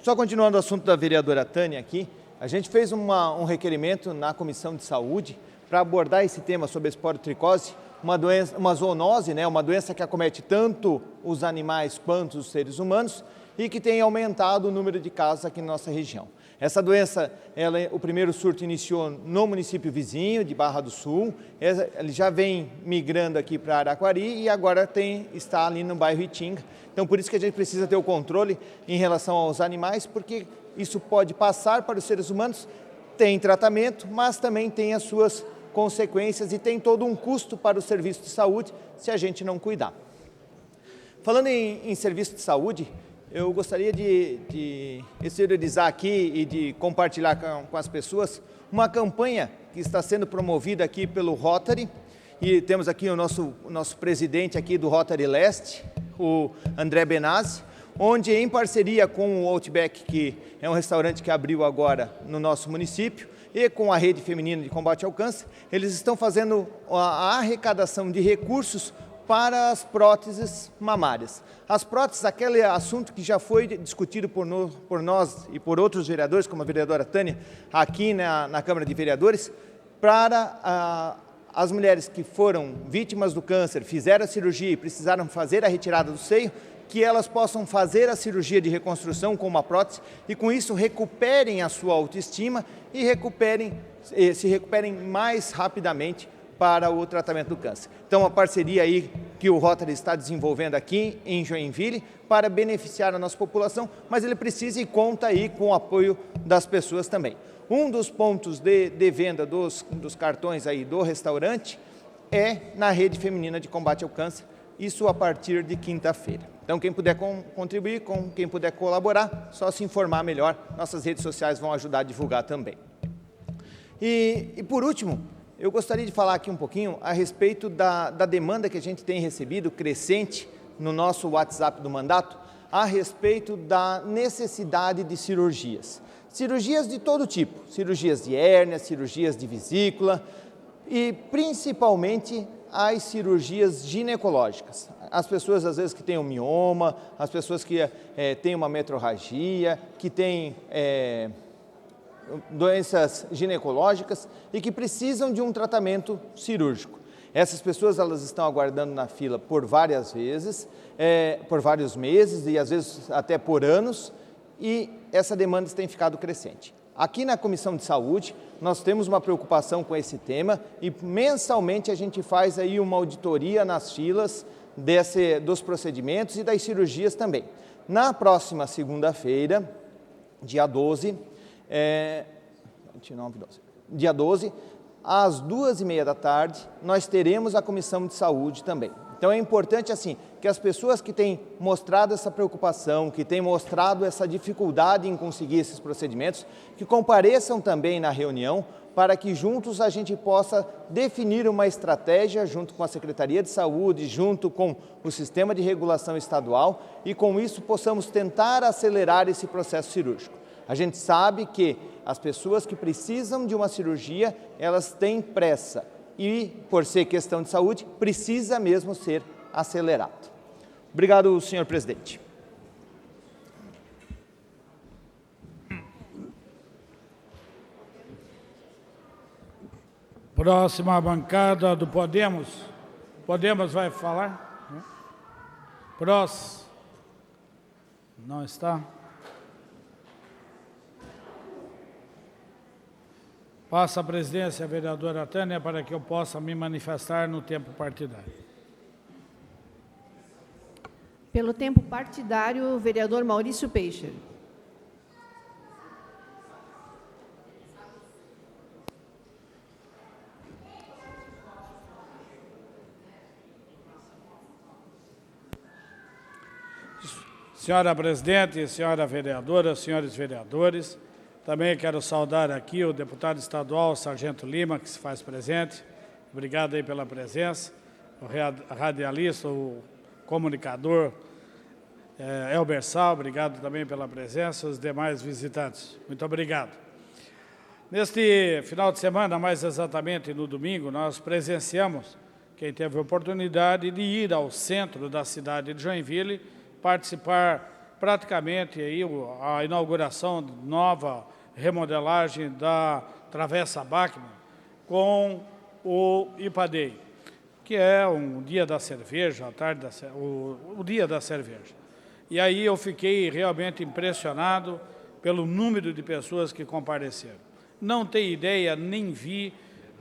Só continuando o assunto da vereadora Tânia aqui, a gente fez um requerimento na Comissão de Saúde para abordar esse tema sobre a esporotricose, uma zoonose, né, uma doença que acomete tanto os animais quanto os seres humanos e que tem aumentado o número de casos aqui na nossa região. Essa doença, o primeiro surto iniciou no município vizinho, de Barra do Sul, ele já vem migrando aqui para Araquari e agora está ali no bairro Itinga. Então, por isso que a gente precisa ter o controle em relação aos animais, porque isso pode passar para os seres humanos, tem tratamento, mas também tem as suas consequências e tem todo um custo para o serviço de saúde se a gente não cuidar. Falando em serviço de saúde, eu gostaria de exteriorizar aqui e de compartilhar com as pessoas uma campanha que está sendo promovida aqui pelo Rotary, e temos aqui o nosso presidente aqui do Rotary Leste, o André Benazzi, onde em parceria com o Outback, que é um restaurante que abriu agora no nosso município, e com a Rede Feminina de Combate ao Câncer, eles estão fazendo a arrecadação de recursos para as próteses mamárias. As próteses, aquele assunto que já foi discutido por nós e por outros vereadores, como a vereadora Tânia, aqui na Câmara de Vereadores, para as mulheres que foram vítimas do câncer, fizeram a cirurgia e precisaram fazer a retirada do seio, que elas possam fazer a cirurgia de reconstrução com uma prótese e, com isso, recuperem a sua autoestima e se recuperem mais rapidamente para o tratamento do câncer. Então, a parceria aí que o Rotary está desenvolvendo aqui em Joinville para beneficiar a nossa população, mas ele precisa e conta aí com o apoio das pessoas também. Um dos pontos de venda dos cartões aí do restaurante é na Rede Feminina de Combate ao Câncer, isso a partir de quinta-feira. Então, quem puder contribuir, quem puder colaborar, só se informar melhor, nossas redes sociais vão ajudar a divulgar também. E por último, eu gostaria de falar aqui um pouquinho a respeito da demanda que a gente tem recebido, crescente, no nosso WhatsApp do mandato, a respeito da necessidade de cirurgias. Cirurgias de todo tipo, cirurgias de hérnia, cirurgias de vesícula e principalmente as cirurgias ginecológicas. As pessoas, às vezes, que têm um mioma, as pessoas que têm uma metrorragia, que têm doenças ginecológicas e que precisam de um tratamento cirúrgico. Essas pessoas, elas estão aguardando na fila por várias vezes, por vários meses e às vezes até por anos, e essa demanda tem ficado crescente. Aqui na Comissão de Saúde, nós temos uma preocupação com esse tema e mensalmente a gente faz aí uma auditoria nas filas dos procedimentos e das cirurgias também. Na próxima segunda-feira, dia 12, às 2h30 da tarde, nós teremos a Comissão de Saúde também. Então é importante assim que as pessoas que têm mostrado essa preocupação, que têm mostrado essa dificuldade em conseguir esses procedimentos, que compareçam também na reunião para que juntos a gente possa definir uma estratégia junto com a Secretaria de Saúde, junto com o Sistema de Regulação Estadual e com isso possamos tentar acelerar esse processo cirúrgico. A gente sabe que as pessoas que precisam de uma cirurgia, elas têm pressa. E, por ser questão de saúde, precisa mesmo ser acelerado. Obrigado, senhor presidente. Próxima bancada do Podemos. Podemos vai falar? Próximo. Não está? Passa a presidência à vereadora Tânia para que eu possa me manifestar no tempo partidário. Pelo tempo partidário, o vereador Maurício Peixe. Senhora presidente, senhora vereadora, senhores vereadores, também quero saudar aqui o deputado estadual, Sargento Lima, que se faz presente. Obrigado aí pela presença. O radialista, o comunicador Elber Sal, obrigado também pela presença. Os demais visitantes, muito obrigado. Neste final de semana, mais exatamente no domingo, nós presenciamos, quem teve a oportunidade de ir ao centro da cidade de Joinville, participar praticamente aí a inauguração de nova remodelagem da Travessa Bachmann com o IPADEI, que é um dia da cerveja, o dia da cerveja. E aí eu fiquei realmente impressionado pelo número de pessoas que compareceram. Não tenho ideia, nem vi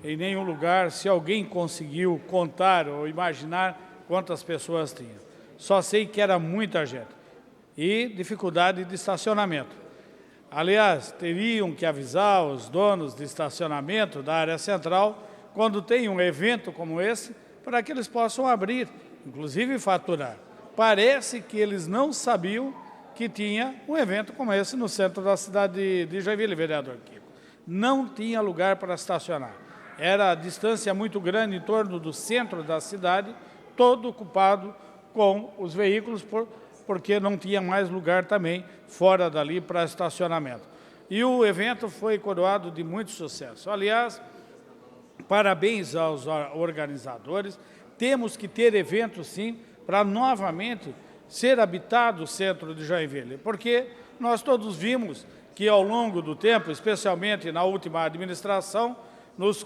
em nenhum lugar se alguém conseguiu contar ou imaginar quantas pessoas tinham. Só sei que era muita gente. E dificuldade de estacionamento. Aliás, teriam que avisar os donos de estacionamento da área central quando tem um evento como esse, para que eles possam abrir, inclusive faturar. Parece que eles não sabiam que tinha um evento como esse no centro da cidade de Joinville, vereador Kiko. Não tinha lugar para estacionar. Era a distância muito grande em torno do centro da cidade, todo ocupado com os veículos, porque não tinha mais lugar também fora dali para estacionamento. E o evento foi coroado de muito sucesso. Aliás, parabéns aos organizadores. Temos que ter eventos, sim, para novamente ser habitado o centro de Joinville, porque nós todos vimos que ao longo do tempo, especialmente na última administração, nos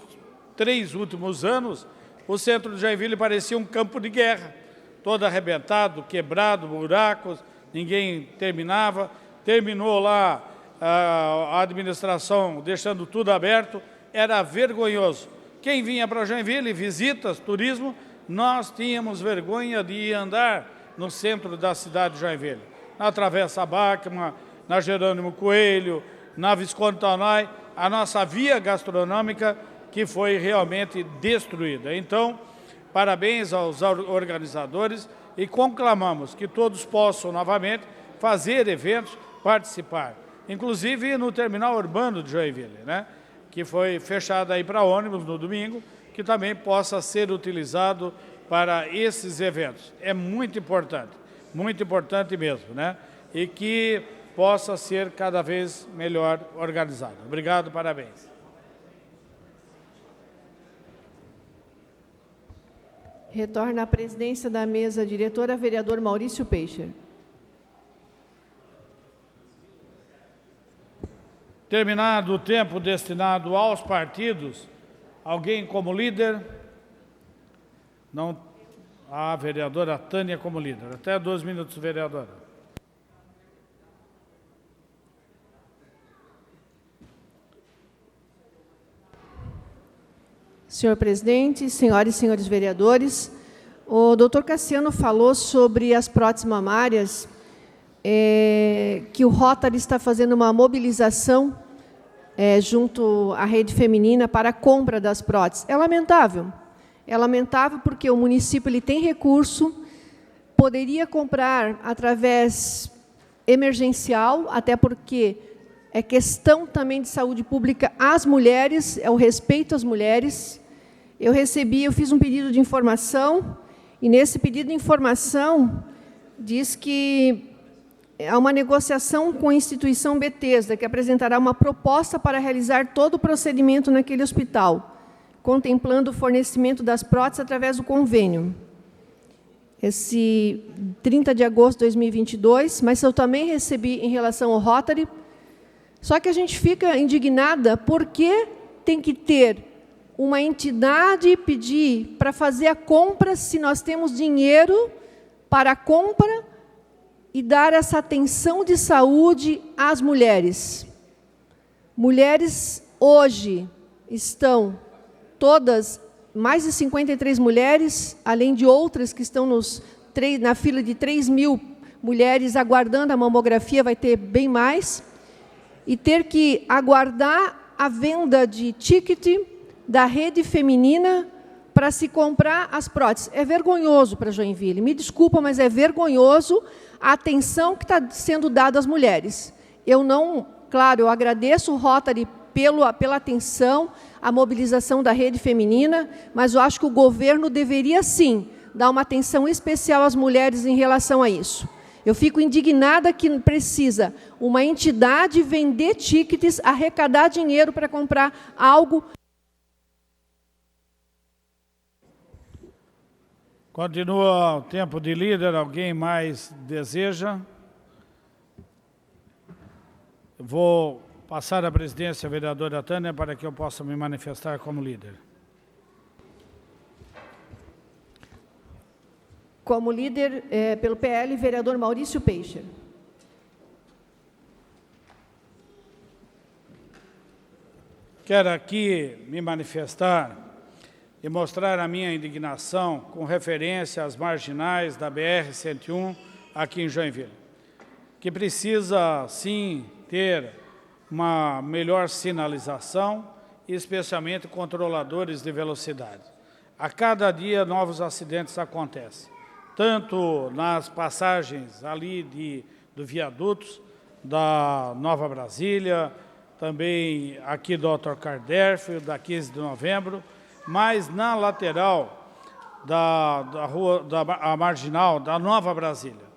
3 últimos anos, o centro de Joinville parecia um campo de guerra, todo arrebentado, quebrado, buracos, ninguém terminava. Terminou lá a administração deixando tudo aberto, era vergonhoso. Quem vinha para Joinville, visitas, turismo, nós tínhamos vergonha de andar no centro da cidade de Joinville. Na Travessa Bachmann, na Jerônimo Coelho, na Visconde Taunay, a nossa via gastronômica que foi realmente destruída. Então, parabéns aos organizadores e conclamamos que todos possam novamente fazer eventos, participar. Inclusive no terminal urbano de Joinville, né? Que foi fechado aí para ônibus no domingo, que também possa ser utilizado para esses eventos. É muito importante mesmo, né? E que possa ser cada vez melhor organizado. Obrigado, parabéns. Retorna à presidência da mesa diretora, vereador Maurício Peixe. Terminado o tempo destinado aos partidos, alguém como líder? Não. A vereadora Tânia como líder. Até 2 minutos, vereadora. Senhor presidente, senhoras e senhores vereadores, o doutor Cassiano falou sobre as próteses mamárias, que o Rotary está fazendo uma mobilização junto à rede feminina para a compra das próteses. É lamentável porque o município ele tem recurso, poderia comprar através emergencial, até porque é questão também de saúde pública às mulheres, é o respeito às mulheres. Eu fiz um pedido de informação, e nesse pedido de informação diz que há uma negociação com a instituição Bethesda, que apresentará uma proposta para realizar todo o procedimento naquele hospital, contemplando o fornecimento das próteses através do convênio. Esse 30 de agosto de 2022, mas eu também recebi em relação ao Rotary. Só que a gente fica indignada porque tem que ter uma entidade pedir para fazer a compra se nós temos dinheiro para a compra e dar essa atenção de saúde às mulheres. Mulheres hoje estão todas, mais de 53 mulheres, além de outras que estão na fila de 3.000 mulheres aguardando a mamografia, vai ter bem mais, e ter que aguardar a venda de ticket da rede feminina para se comprar as próteses. É vergonhoso para Joinville, me desculpa, mas é vergonhoso a atenção que está sendo dada às mulheres. Claro, eu agradeço o Rotary pela atenção, a mobilização da rede feminina, mas eu acho que o governo deveria, sim, dar uma atenção especial às mulheres em relação a isso. Eu fico indignada que precisa uma entidade vender tickets, arrecadar dinheiro para comprar algo. Continua o tempo de líder. Alguém mais deseja? Vou passar a presidência à vereadora Tânia para que eu possa me manifestar como líder. Como líder, pelo PL, vereador Maurício Peixer. Quero aqui me manifestar e mostrar a minha indignação com referência às marginais da BR-101 aqui em Joinville, que precisa, sim, ter uma melhor sinalização, especialmente controladores de velocidade. A cada dia, novos acidentes acontecem, tanto nas passagens ali do viadutos da Nova Brasília, também aqui do Dr. Carderf, da 15 de novembro, mas na lateral da rua, a marginal da Nova Brasília,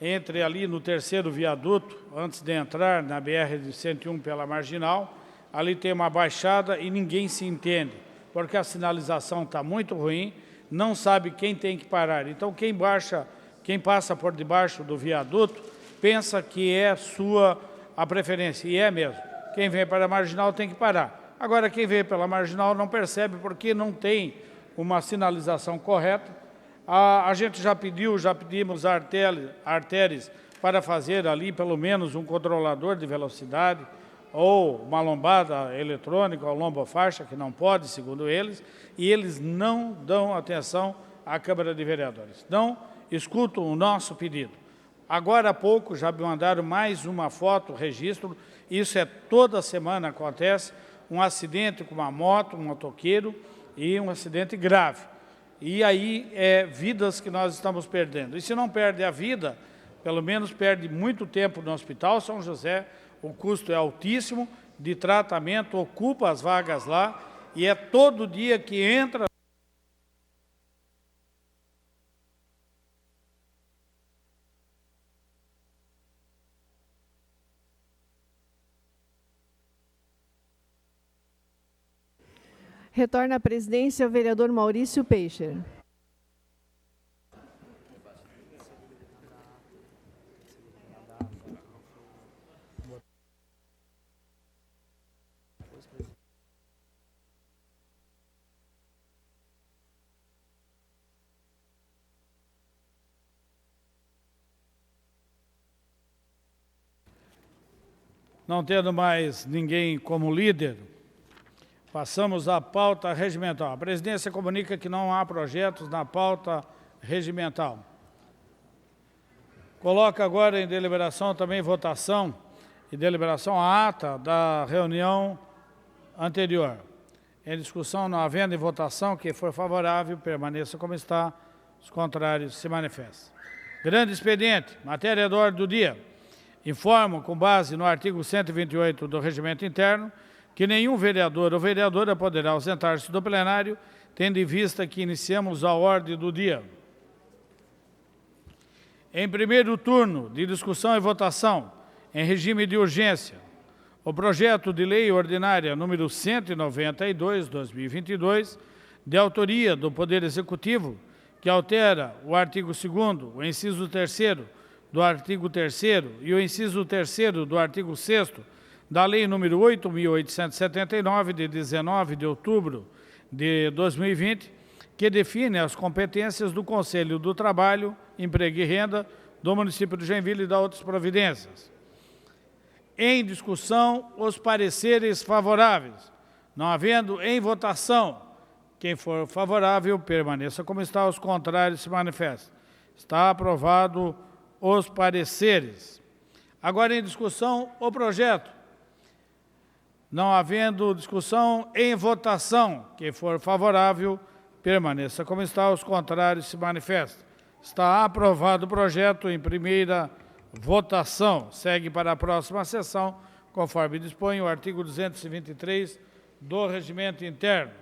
entre ali no terceiro viaduto, antes de entrar na BR-101 pela marginal, ali tem uma baixada e ninguém se entende, porque a sinalização está muito ruim, não sabe quem tem que parar. Então, quem passa por debaixo do viaduto, pensa que é sua a preferência, e é mesmo. Quem vem para a marginal tem que parar. Agora, quem vem pela marginal não percebe porque não tem uma sinalização correta. A gente já pedimos artérias para fazer ali pelo menos um controlador de velocidade ou uma lombada eletrônica ou lombofaixa, que não pode, segundo eles, e eles não dão atenção à Câmara de Vereadores. Não escutam o nosso pedido. Agora há pouco já me mandaram mais uma foto, registro, isso toda semana acontece, um acidente com uma moto, um motoqueiro e um acidente grave. E aí vidas que nós estamos perdendo. E se não perde a vida, pelo menos perde muito tempo no Hospital São José, o custo é altíssimo, de tratamento, ocupa as vagas lá, e é todo dia que entra. Retorna à presidência o vereador Maurício Peixer. Não tendo mais ninguém como líder, Passamos à pauta regimental. A presidência comunica que não há projetos na pauta regimental. Coloca agora em deliberação também votação e deliberação a ata da reunião anterior. Em discussão, não havendo em votação, quem for favorável, permaneça como está, os contrários se manifestem. Grande expediente, matéria da ordem do dia. Informo, com base no artigo 128 do Regimento Interno, que nenhum vereador ou vereadora poderá ausentar-se do plenário, tendo em vista que iniciamos a ordem do dia. Em primeiro turno de discussão e votação, em regime de urgência, o projeto de lei ordinária número 192/2022, de autoria do Poder Executivo, que altera o artigo 2º, o inciso 3º do artigo 3º e o inciso 3º do artigo 6º da Lei número 8.879, de 19 de outubro de 2020, que define as competências do Conselho do Trabalho, Emprego e Renda do município de Joinville e da outras providências. Em discussão, os pareceres favoráveis. Não havendo em votação, quem for favorável, permaneça como está, os contrários se manifestem. Está aprovado os pareceres. Agora em discussão, o projeto. Não havendo discussão, em votação, quem for favorável, permaneça como está, os contrários se manifestem. Está aprovado o projeto em primeira votação. Segue para a próxima sessão, conforme dispõe o artigo 223 do Regimento Interno.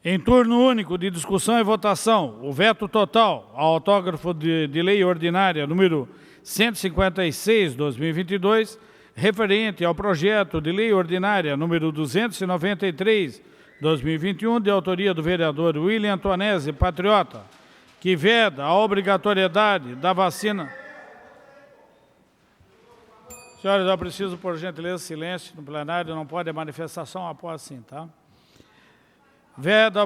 Em turno único de discussão e votação, o veto total ao autógrafo de lei ordinária número 156/2022, referente ao projeto de lei ordinária número 293/2021, de autoria do vereador William Antonese, patriota, que veda a obrigatoriedade da vacina. Senhores, eu preciso, por gentileza, silêncio no plenário, não pode manifestação após assim, tá? Veda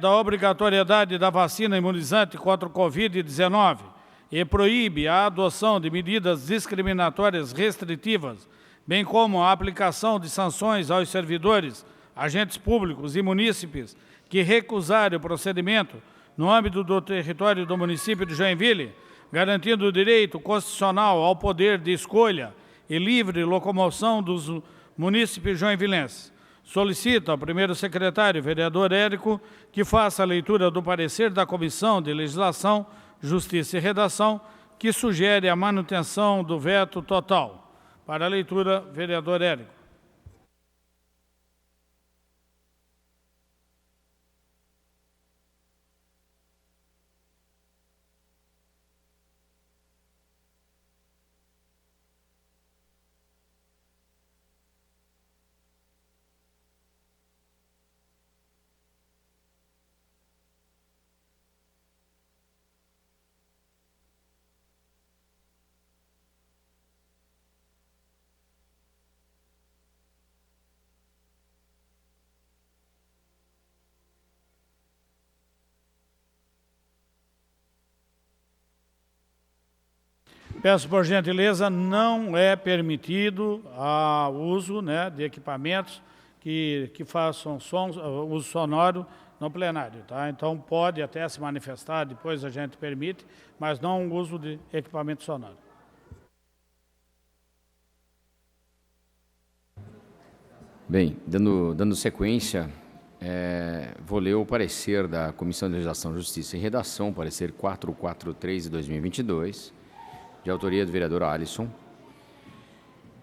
a obrigatoriedade da vacina imunizante contra o Covid-19 e proíbe a adoção de medidas discriminatórias restritivas, bem como a aplicação de sanções aos servidores, agentes públicos e munícipes que recusarem o procedimento no âmbito do território do município de Joinville, garantindo o direito constitucional ao poder de escolha e livre locomoção dos munícipes joinvilenses. Solicito ao primeiro secretário, vereador Érico, que faça a leitura do parecer da Comissão de Legislação, Justiça e Redação, que sugere a manutenção do veto total. Para a leitura, vereador Érico. Peço, por gentileza, não é permitido o uso, né, de equipamentos que façam uso sonoro no plenário, tá? Então, pode até se manifestar, depois a gente permite, mas não o uso de equipamento sonoro. Bem, dando sequência Vou ler o parecer da Comissão de Legislação, Justiça e Redação, parecer 443 de 2022, de autoria do vereador Alisson,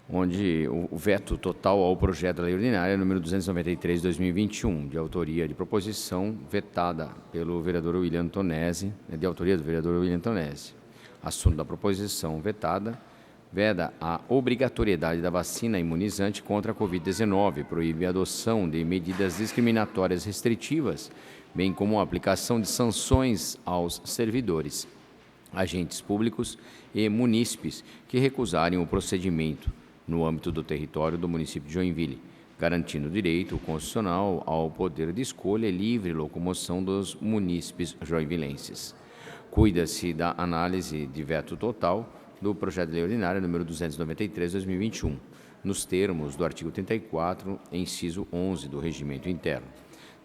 onde o veto total ao projeto da lei ordinária número 293 de 2021, de autoria de proposição vetada pelo vereador William Tonesi, de autoria do vereador William Tonesi. Assunto da proposição vetada: veda a obrigatoriedade da vacina imunizante contra a Covid-19, proíbe a adoção de medidas discriminatórias restritivas, bem como a aplicação de sanções aos servidores, agentes públicos e munícipes que recusarem o procedimento no âmbito do território do município de Joinville, garantindo o direito constitucional ao poder de escolha e livre locomoção dos munícipes joinvilenses. Cuida-se da análise de veto total do projeto de lei ordinária número 293 de 2021, nos termos do artigo 34, inciso 11 do Regimento Interno,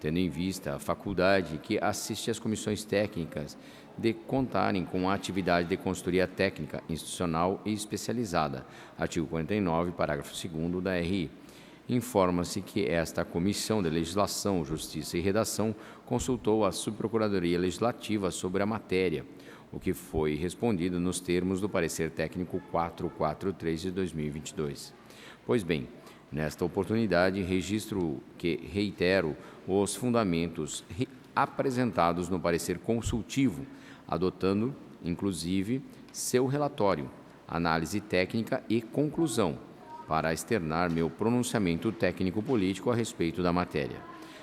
tendo em vista a faculdade que assiste às comissões técnicas de contarem com a atividade de consultoria técnica, institucional e especializada, artigo 49, parágrafo 2º da RI. Informa-se que esta Comissão de Legislação, Justiça e Redação consultou a Subprocuradoria Legislativa sobre a matéria, o que foi respondido nos termos do parecer técnico 443 de 2022. Pois bem, nesta oportunidade, registro que reitero os fundamentos apresentados no parecer consultivo, adotando, inclusive, seu relatório, análise técnica e conclusão, para externar meu pronunciamento técnico-político a respeito da matéria.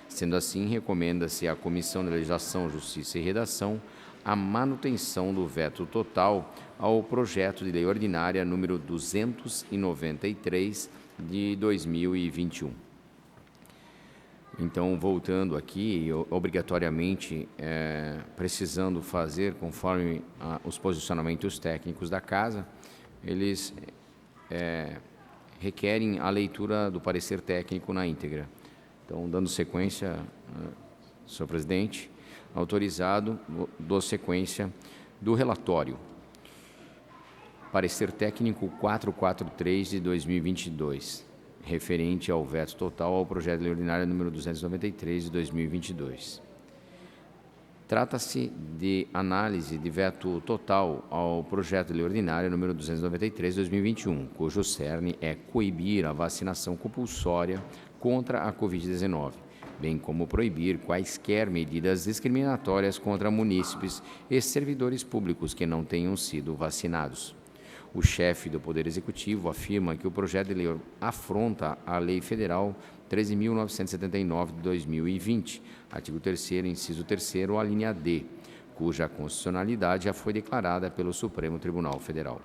Sendo assim, recomenda-se à Comissão de Legislação, Justiça e Redação a manutenção do veto total ao projeto de lei ordinária número 293 de 2021. Então, voltando aqui, obrigatoriamente precisando fazer conforme os posicionamentos técnicos da Casa, eles requerem a leitura do parecer técnico na íntegra. Então, dando sequência, senhor presidente, autorizado, dou sequência do relatório. Parecer técnico 443 de 2022, referente ao veto total ao projeto de lei ordinária número 293 de 2022. Trata-se de análise de veto total ao projeto de lei ordinária número 293 de 2021, cujo cerne é coibir a vacinação compulsória contra a Covid-19, bem como proibir quaisquer medidas discriminatórias contra munícipes e servidores públicos que não tenham sido vacinados. O chefe do Poder Executivo afirma que o projeto de lei afronta a Lei Federal 13.979 de 2020, artigo 3º, inciso 3º, a linha D, cuja constitucionalidade já foi declarada pelo Supremo Tribunal Federal.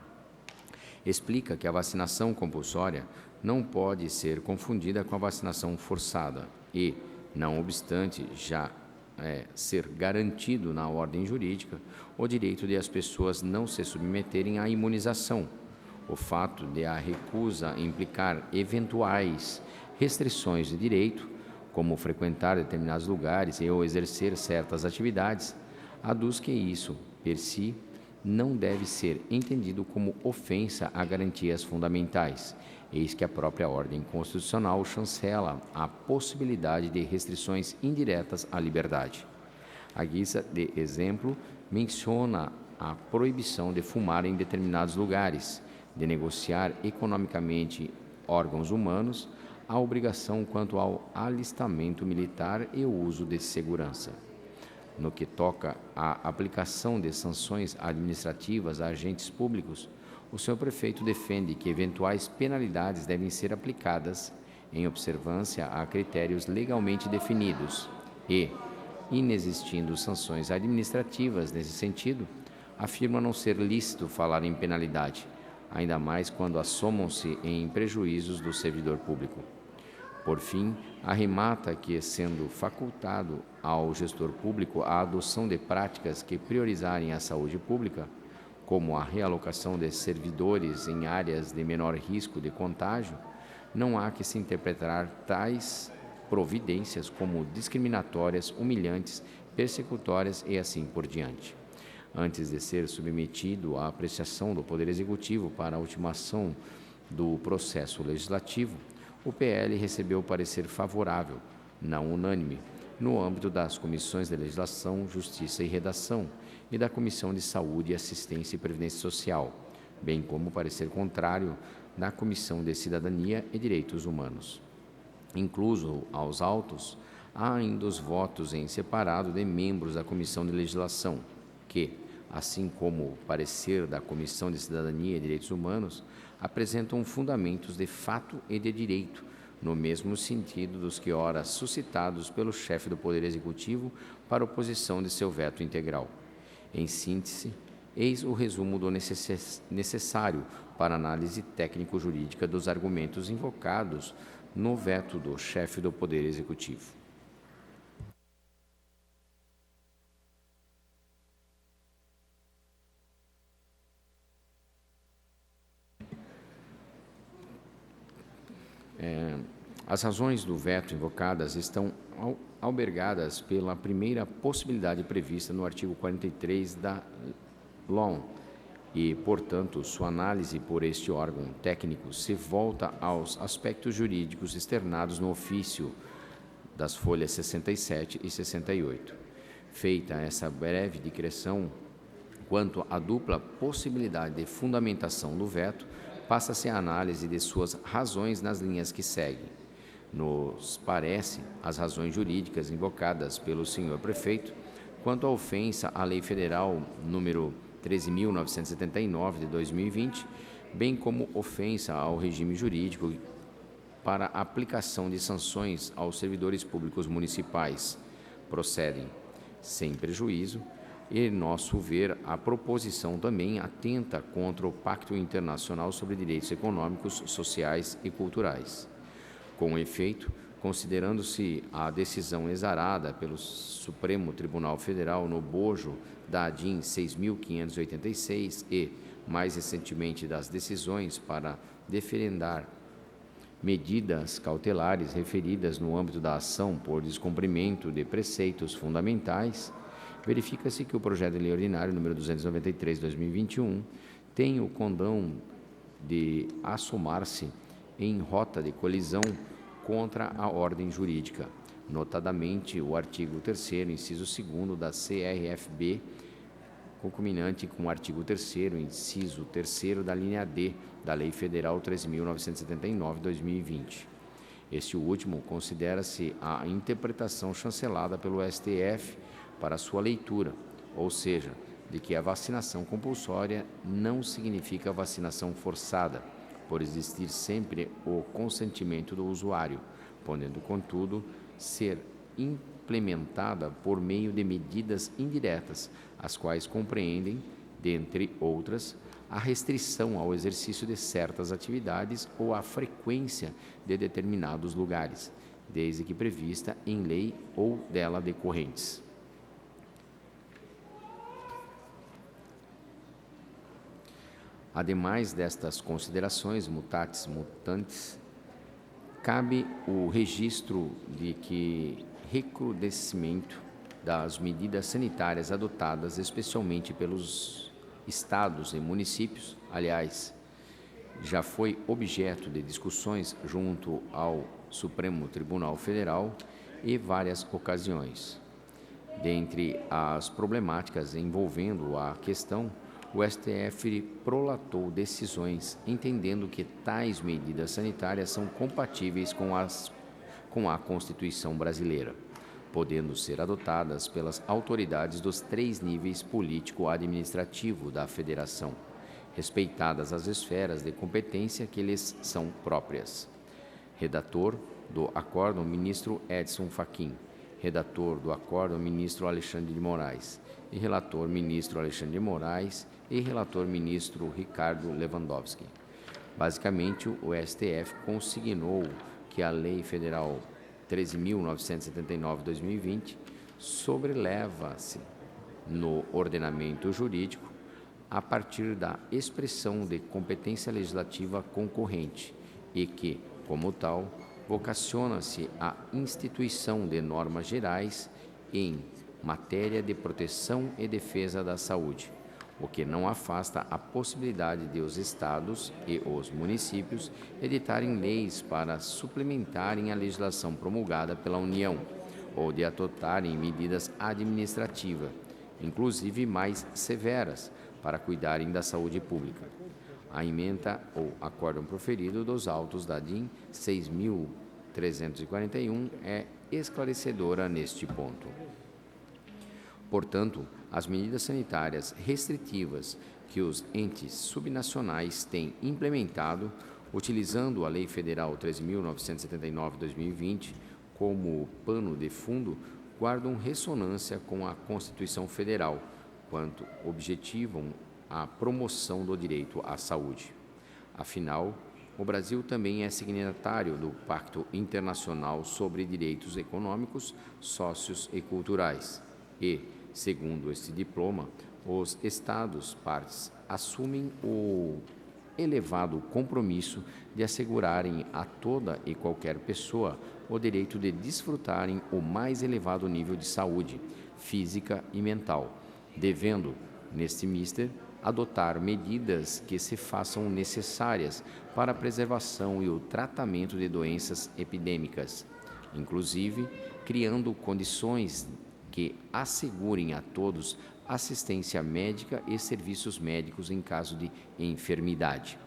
Explica que a vacinação compulsória não pode ser confundida com a vacinação forçada e, não obstante já ser garantido na ordem jurídica o direito de as pessoas não se submeterem à imunização, o fato de a recusa implicar eventuais restrições de direito, como frequentar determinados lugares ou exercer certas atividades, aduz que isso, per si, não deve ser entendido como ofensa a garantias fundamentais, eis que a própria ordem constitucional chancela a possibilidade de restrições indiretas à liberdade. À guisa de exemplo, menciona a proibição de fumar em determinados lugares, de negociar economicamente órgãos humanos, a obrigação quanto ao alistamento militar e o uso de segurança. No que toca à aplicação de sanções administrativas a agentes públicos, o senhor prefeito defende que eventuais penalidades devem ser aplicadas em observância a critérios legalmente definidos e, inexistindo sanções administrativas nesse sentido, afirma não ser lícito falar em penalidade, ainda mais quando assomam-se em prejuízos do servidor público. Por fim, arremata que, sendo facultado ao gestor público a adoção de práticas que priorizarem a saúde pública, como a realocação de servidores em áreas de menor risco de contágio, não há que se interpretar tais providências como discriminatórias, humilhantes, persecutórias e assim por diante. Antes de ser submetido à apreciação do Poder Executivo para a ultimação do processo legislativo, o PL recebeu parecer favorável, não unânime, no âmbito das Comissões de Legislação, Justiça e Redação e da Comissão de Saúde, Assistência e Previdência Social, bem como parecer contrário da Comissão de Cidadania e Direitos Humanos. Incluso aos autos, há ainda os votos em separado de membros da Comissão de Legislação, que, assim como o parecer da Comissão de Cidadania e Direitos Humanos, apresentam fundamentos de fato e de direito, no mesmo sentido dos que ora suscitados pelo chefe do Poder Executivo para oposição de seu veto integral. Em síntese, eis o resumo do necessário para análise técnico-jurídica dos argumentos invocados no veto do chefe do Poder Executivo. As razões do veto invocadas estão albergadas pela primeira possibilidade prevista no artigo 43 da LOM e, portanto, sua análise por este órgão técnico se volta aos aspectos jurídicos externados no ofício das folhas 67 e 68. Feita essa breve digressão quanto à dupla possibilidade de fundamentação do veto, passa-se a análise de suas razões nas linhas que seguem. Nos parece as razões jurídicas invocadas pelo senhor prefeito quanto à ofensa à Lei Federal número 13.979 de 2020, bem como ofensa ao regime jurídico para aplicação de sanções aos servidores públicos municipais, procedem, sem prejuízo, e, em nosso ver, a proposição também atenta contra o Pacto Internacional sobre Direitos Econômicos, Sociais e Culturais. Com efeito, considerando-se a decisão exarada pelo Supremo Tribunal Federal no bojo da ADIM 6.586 e, mais recentemente, das decisões para deferendar medidas cautelares referidas no âmbito da ação por descumprimento de preceitos fundamentais, verifica-se que o projeto de lei ordinário número 293 de 2021 tem o condão de assomar-se em rota de colisão contra a ordem jurídica, notadamente o artigo 3º, inciso 2º da CRFB, concomitante com o artigo 3º, inciso 3º da linha D da Lei Federal 13.979 de 2020. Este último considera-se a interpretação chancelada pelo STF para sua leitura, ou seja, de que a vacinação compulsória não significa vacinação forçada, por existir sempre o consentimento do usuário, podendo, contudo, ser implementada por meio de medidas indiretas, as quais compreendem, dentre outras, a restrição ao exercício de certas atividades ou a frequência de determinados lugares, desde que prevista em lei ou dela decorrentes. Ademais destas considerações mutatis mutandis, cabe o registro de que recrudescimento das medidas sanitárias adotadas, especialmente pelos estados e municípios, aliás, já foi objeto de discussões junto ao Supremo Tribunal Federal em várias ocasiões. Dentre as problemáticas envolvendo a questão, o STF prolatou decisões entendendo que tais medidas sanitárias são compatíveis com a Constituição brasileira, podendo ser adotadas pelas autoridades dos 3 níveis político-administrativo da Federação, respeitadas as esferas de competência que lhes são próprias. Redator do acórdão, ministro Edson Fachin. Redator do acórdão, ministro Alexandre de Moraes. E relator, ministro Alexandre de Moraes. E relator, ministro Ricardo Lewandowski. Basicamente, o STF consignou que a Lei Federal 13.979 de 2020 sobreleva-se no ordenamento jurídico a partir da expressão de competência legislativa concorrente e que, como tal, vocaciona-se à instituição de normas gerais em matéria de proteção e defesa da saúde, o que não afasta a possibilidade de os estados e os municípios editarem leis para suplementarem a legislação promulgada pela União ou de adotarem medidas administrativas, inclusive mais severas, para cuidarem da saúde pública. A ementa ou acórdão proferido dos autos da DIN 6.341 é esclarecedora neste ponto. Portanto, as medidas sanitárias restritivas que os entes subnacionais têm implementado, utilizando a Lei Federal 13.979/2020 como pano de fundo, guardam ressonância com a Constituição Federal, quanto objetivam a promoção do direito à saúde. Afinal, o Brasil também é signatário do Pacto Internacional sobre Direitos Econômicos, Sócios e Culturais e, segundo este diploma, os Estados partes assumem o elevado compromisso de assegurarem a toda e qualquer pessoa o direito de desfrutarem o mais elevado nível de saúde física e mental, devendo, neste mister, adotar medidas que se façam necessárias para a preservação e o tratamento de doenças epidêmicas, inclusive criando condições que assegurem a todos assistência médica e serviços médicos em caso de enfermidade.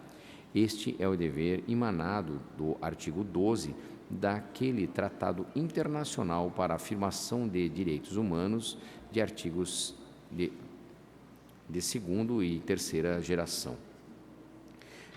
Este é o dever emanado do artigo 12 daquele Tratado Internacional para a Afirmação de Direitos Humanos de artigos de segunda e terceira geração.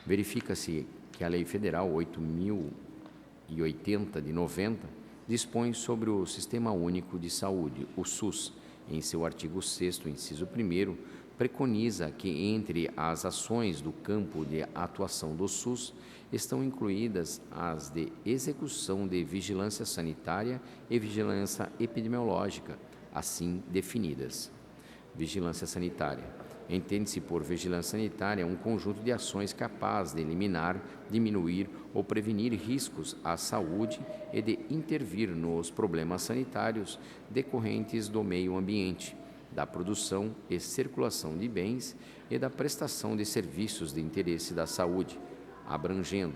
Verifica-se que a Lei Federal 8.080 de 90 dispõe sobre o Sistema Único de Saúde, o SUS. Em seu artigo 6º, inciso 1º, preconiza que entre as ações do campo de atuação do SUS estão incluídas as de execução de vigilância sanitária e vigilância epidemiológica, assim definidas. Vigilância sanitária. Entende-se por vigilância sanitária um conjunto de ações capaz de eliminar, diminuir ou prevenir riscos à saúde e de intervir nos problemas sanitários decorrentes do meio ambiente, da produção e circulação de bens e da prestação de serviços de interesse da saúde, abrangendo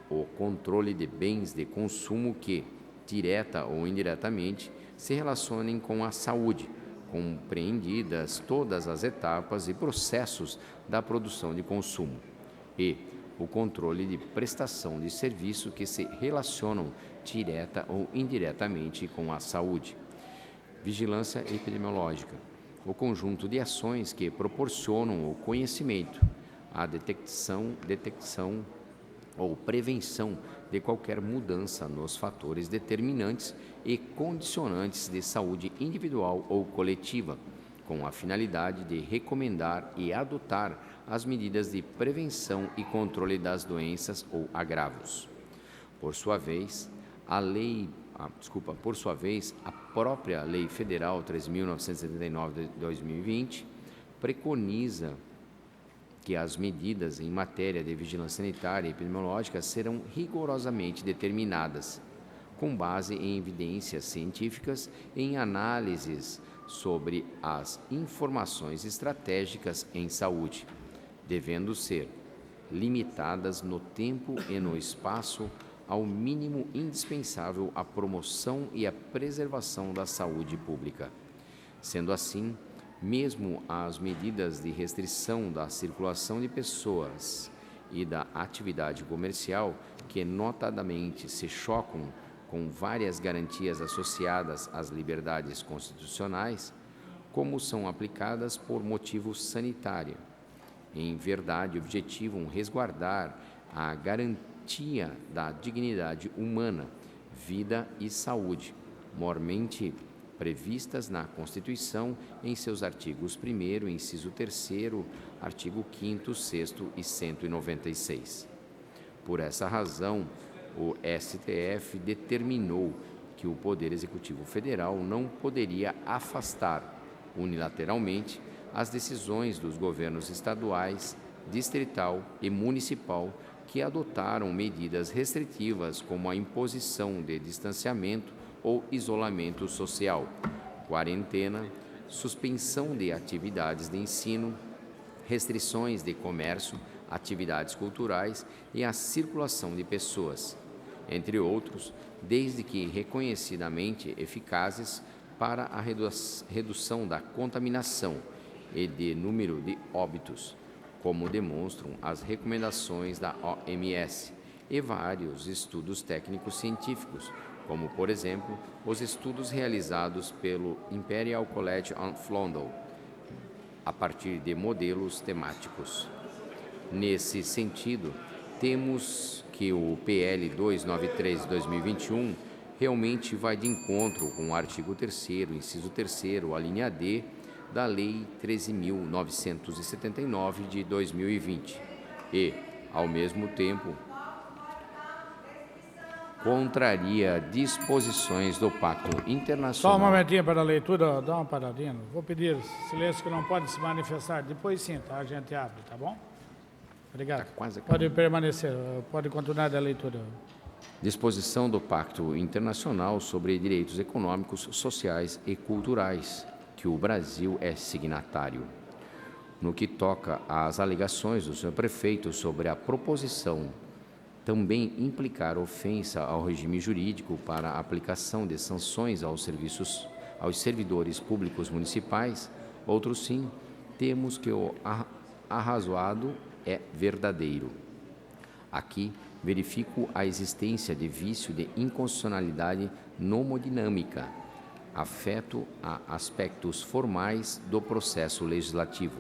o controle de bens de consumo que, direta ou indiretamente, se relacionem com a saúde, compreendidas todas as etapas e processos da produção de consumo, e o controle de prestação de serviço que se relacionam direta ou indiretamente com a saúde. Vigilância epidemiológica, o conjunto de ações que proporcionam o conhecimento, a detecção ou prevenção de qualquer mudança nos fatores determinantes e condicionantes de saúde individual ou coletiva, com a finalidade de recomendar e adotar as medidas de prevenção e controle das doenças ou agravos. Por sua vez, a própria Lei Federal 3.979 de 2020 preconiza que as medidas em matéria de vigilância sanitária e epidemiológica serão rigorosamente determinadas, com base em evidências científicas e em análises sobre as informações estratégicas em saúde, devendo ser limitadas no tempo e no espaço ao mínimo indispensável à promoção e à preservação da saúde pública. Sendo assim, mesmo as medidas de restrição da circulação de pessoas e da atividade comercial, que notadamente se chocam com várias garantias associadas às liberdades constitucionais, como são aplicadas por motivo sanitário. Em verdade, objetivam resguardar a garantia da dignidade humana, vida e saúde, mormente previstas na Constituição em seus artigos 1º, inciso 3º, artigo 5º, 6º e 196. Por essa razão, o STF determinou que o Poder Executivo Federal não poderia afastar unilateralmente as decisões dos governos estaduais, distrital e municipal que adotaram medidas restritivas como a imposição de distanciamento ou isolamento social, quarentena, suspensão de atividades de ensino, restrições de comércio, atividades culturais e a circulação de pessoas, entre outros, desde que reconhecidamente eficazes para a redução da contaminação e de número de óbitos, como demonstram as recomendações da OMS e vários estudos técnicos científicos, como, por exemplo, os estudos realizados pelo Imperial College of London, a partir de modelos temáticos. Nesse sentido, temos que o PL 293 de 2021 realmente vai de encontro com o artigo 3º, inciso 3º, a linha D, da Lei 13.979 de 2020 e, ao mesmo tempo, contraria disposições do Pacto Internacional. Só um momentinho para a leitura, dá uma paradinha. Vou pedir silêncio que não pode se manifestar. Depois sim, tá? A gente abre, tá bom? Obrigado. Pode permanecer, pode continuar da leitura. Disposição do Pacto Internacional sobre Direitos Econômicos, Sociais e Culturais, que o Brasil é signatário. No que toca às alegações do senhor prefeito sobre a proposição também implicar ofensa ao regime jurídico para a aplicação de sanções aos servidores públicos municipais, outros sim, temos que o arrazoado é verdadeiro. Aqui, verifico a existência de vício de inconstitucionalidade nomodinâmica, afeto a aspectos formais do processo legislativo,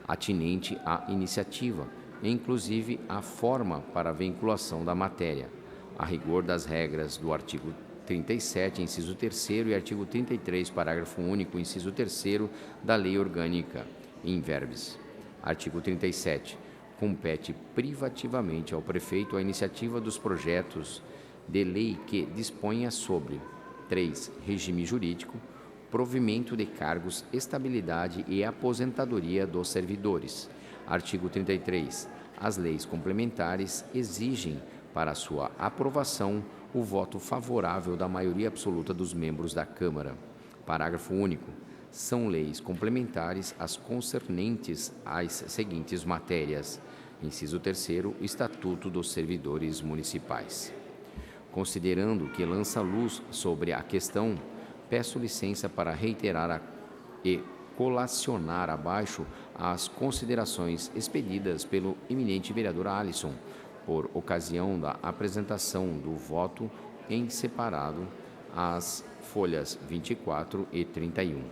atinente à iniciativa, inclusive a forma para a vinculação da matéria, a rigor das regras do artigo 37, inciso 3º e artigo 33, parágrafo único, inciso 3º da Lei Orgânica, in verbis. Artigo 37. Compete privativamente ao prefeito a iniciativa dos projetos de lei que disponha sobre 3. Regime jurídico, provimento de cargos, estabilidade e aposentadoria dos servidores. Artigo 33. As leis complementares exigem, para sua aprovação, o voto favorável da maioria absoluta dos membros da Câmara. Parágrafo único. São leis complementares as concernentes às seguintes matérias. Inciso 3º, Estatuto dos Servidores Municipais. Considerando que lança luz sobre a questão, peço licença para reiterar e colacionar abaixo as considerações expedidas pelo eminente vereador Alisson, por ocasião da apresentação do voto em separado, as folhas 24 e 31.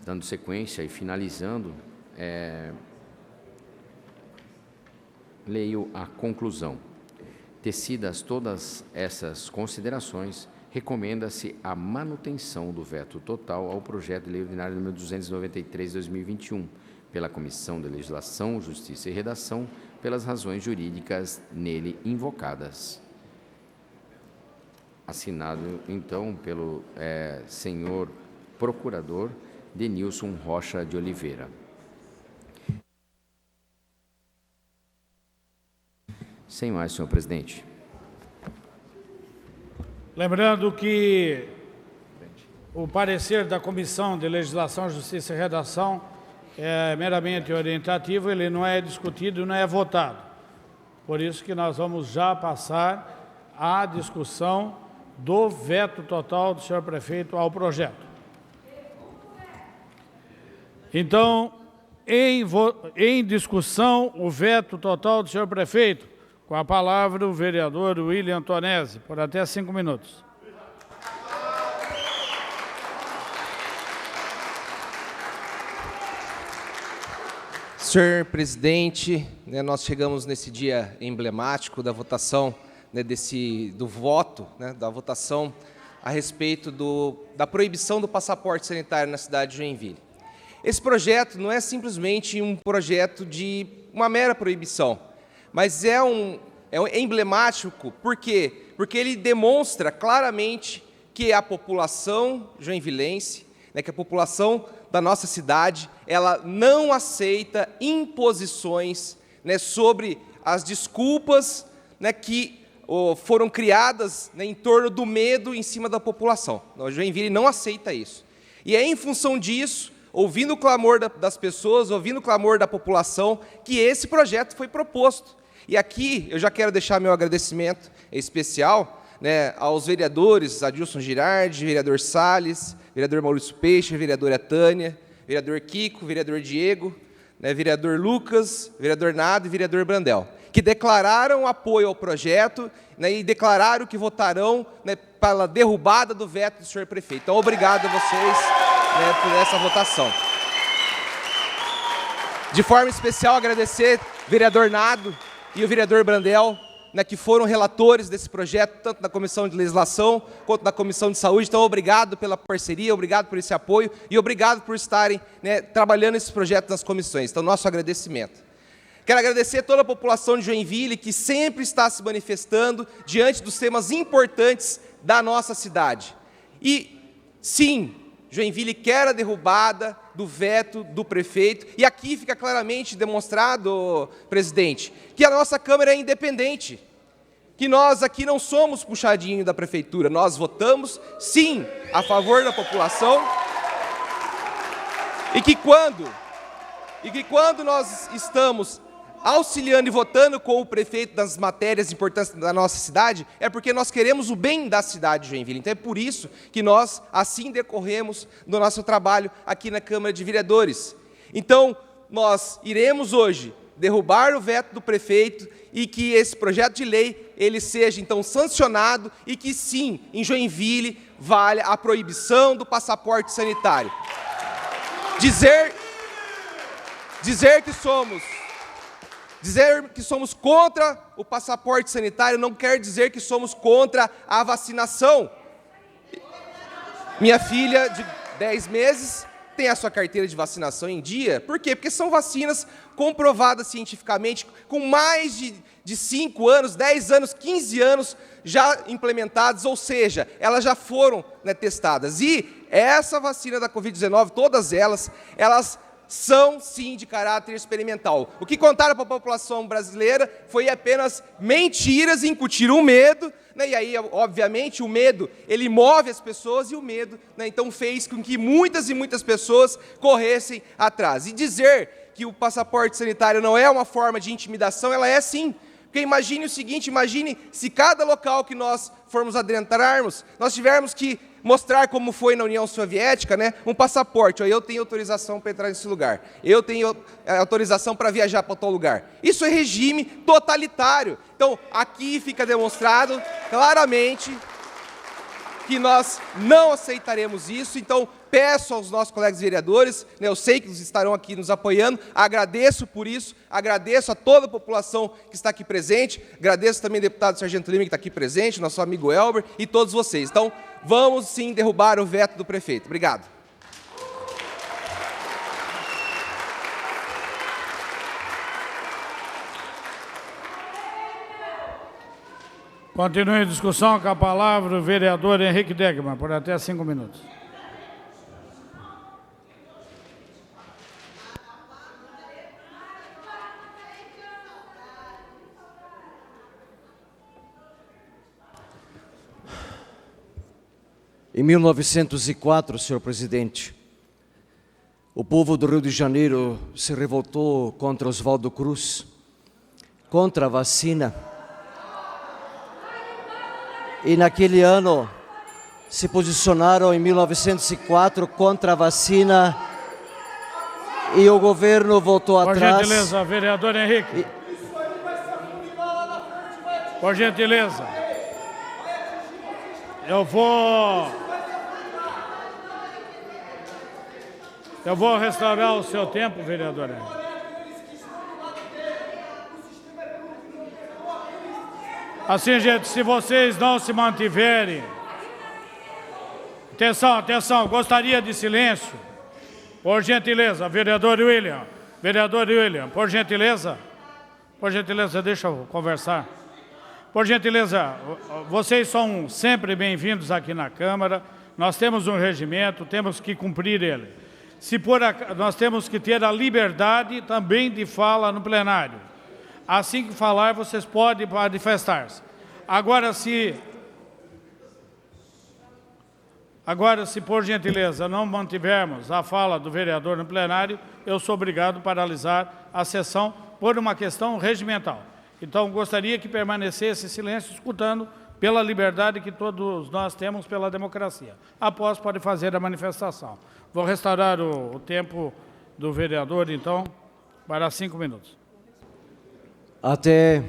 Dando sequência e finalizando, leio a conclusão. Tecidas todas essas considerações, recomenda-se a manutenção do veto total ao projeto de lei ordinária número 293 de 2021, pela Comissão de Legislação, Justiça e Redação, pelas razões jurídicas nele invocadas. Assinado, então, pelo senhor procurador Denilson Rocha de Oliveira. Sem mais, senhor presidente. Lembrando que o parecer da Comissão de Legislação, Justiça e Redação é meramente orientativo, ele não é discutido, não é votado. Por isso que nós vamos já passar à discussão do veto total do senhor prefeito ao projeto. Então, em discussão, o veto total do senhor prefeito. Com a palavra, o vereador William Antonese, por até 5 minutos. Senhor presidente, nós chegamos nesse dia emblemático da votação, do voto, da votação a respeito da proibição do passaporte sanitário na cidade de Joinville. Esse projeto não é simplesmente um projeto de uma mera proibição, mas é emblemático, por quê? Porque ele demonstra claramente que a população joinvilense, que a população da nossa cidade, ela não aceita imposições sobre as desculpas que foram criadas, né, em torno do medo em cima da população. O Joinville não aceita isso. E é em função disso, ouvindo o clamor das pessoas, ouvindo o clamor da população, que esse projeto foi proposto. E aqui eu já quero deixar meu agradecimento especial, né, aos vereadores Adilson Girardi, vereador Salles, vereador Maurício Peixe, vereadora Tânia, vereador Kiko, vereador Diego, né, vereador Lucas, vereador Nado e vereador Brandel, que declararam apoio ao projeto, né, e declararam que votarão, né, pela derrubada do veto do senhor prefeito. Então, obrigado a vocês, né, por essa votação. De forma especial, agradecer o vereador Nado e o vereador Brandel, né, que foram relatores desse projeto, tanto na Comissão de Legislação quanto na Comissão de Saúde. Então, obrigado pela parceria, obrigado por esse apoio e obrigado por estarem, né, trabalhando esse projeto nas comissões. Então, nosso agradecimento. Quero agradecer a toda a população de Joinville que sempre está se manifestando diante dos temas importantes da nossa cidade. E, sim, Joinville quer a derrubada do veto do prefeito. E aqui fica claramente demonstrado, presidente, que a nossa Câmara é independente. Que nós aqui não somos puxadinho da prefeitura. Nós votamos, sim, a favor da população. E que quando nós estamos auxiliando e votando com o prefeito nas matérias importantes da nossa cidade, é porque nós queremos o bem da cidade de Joinville. Então é por isso que nós assim decorremos do nosso trabalho aqui na Câmara de Vereadores. Então, nós iremos hoje derrubar o veto do prefeito e que esse projeto de lei ele seja então sancionado e que sim, em Joinville, valha a proibição do passaporte sanitário. Dizer que somos contra o passaporte sanitário não quer dizer que somos contra a vacinação. Minha filha de 10 meses tem a sua carteira de vacinação em dia. Por quê? Porque são vacinas comprovadas cientificamente, com mais de 5 anos, 10 anos, 15 anos já implementadas, ou seja, elas já foram, né, testadas. E essa vacina da Covid-19, todas elas são, sim, de caráter experimental. O que contaram para a população brasileira foi apenas mentiras e incutiram o medo, né? E aí, obviamente, o medo, ele move as pessoas e o medo, né, então fez com que muitas e muitas pessoas corressem atrás. E dizer que o passaporte sanitário não é uma forma de intimidação, ela é sim. Porque imagine o seguinte, imagine se cada local que nós formos adentrarmos, nós tivermos que mostrar como foi na União Soviética, né, um passaporte. Eu tenho autorização para entrar nesse lugar. Eu tenho autorização para viajar para tal lugar. Isso é regime totalitário. Então, aqui fica demonstrado claramente que nós não aceitaremos isso. Então, peço aos nossos colegas vereadores, né, eu sei que eles estarão aqui nos apoiando, agradeço por isso, agradeço a toda a população que está aqui presente, agradeço também ao deputado Sargento Lima que está aqui presente, nosso amigo Elber e todos vocês. Então, vamos sim derrubar o veto do prefeito. Obrigado. Continue a discussão com a palavra o vereador Henrique Degman, por até 5 minutos. Em 1904, senhor presidente, o povo do Rio de Janeiro se revoltou contra Oswaldo Cruz, contra a vacina. E naquele ano se posicionaram em 1904 contra a vacina e o governo voltou atrás. Por gentileza, vereador Henrique. Por gentileza. Eu vou restaurar o seu tempo, vereador. Assim, gente, se vocês não se mantiverem... Atenção, atenção, gostaria de silêncio. Por gentileza, vereador William. Vereador William, por gentileza, deixa eu conversar. Por gentileza, vocês são sempre bem-vindos aqui na Câmara. Nós temos um regimento, temos que cumprir ele. Nós temos que ter a liberdade também de fala no plenário. Assim que falar, vocês podem manifestar-se. Agora, se por gentileza não mantivermos a fala do vereador no plenário, eu sou obrigado a paralisar a sessão por uma questão regimental. Então, gostaria que permanecesse silêncio, escutando pela liberdade que todos nós temos pela democracia. Após, pode fazer a manifestação. Vou restaurar o tempo do vereador, então, para 5 minutos. Até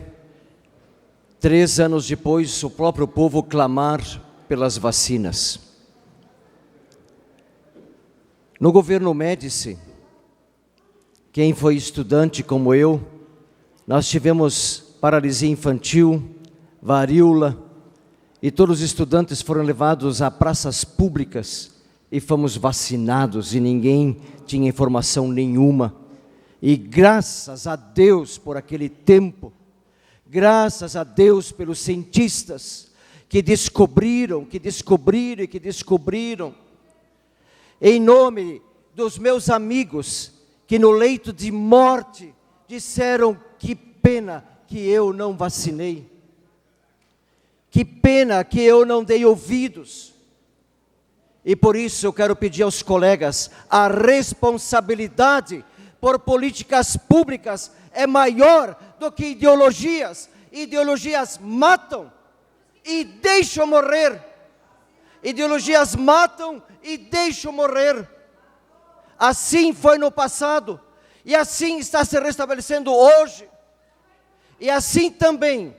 3 anos depois, o próprio povo clamar pelas vacinas. No governo Médici, quem foi estudante como eu, nós tivemos paralisia infantil, varíola, e todos os estudantes foram levados a praças públicas e fomos vacinados e ninguém tinha informação nenhuma. E graças a Deus por aquele tempo, graças a Deus pelos cientistas que descobriram, em nome dos meus amigos que no leito de morte disseram: que pena que eu não vacinei, que pena que eu não dei ouvidos. E por isso eu quero pedir aos colegas, a responsabilidade por políticas públicas é maior do que ideologias. Ideologias matam e deixam morrer. Ideologias matam e deixam morrer. Assim foi no passado, e assim está se restabelecendo hoje. E assim também,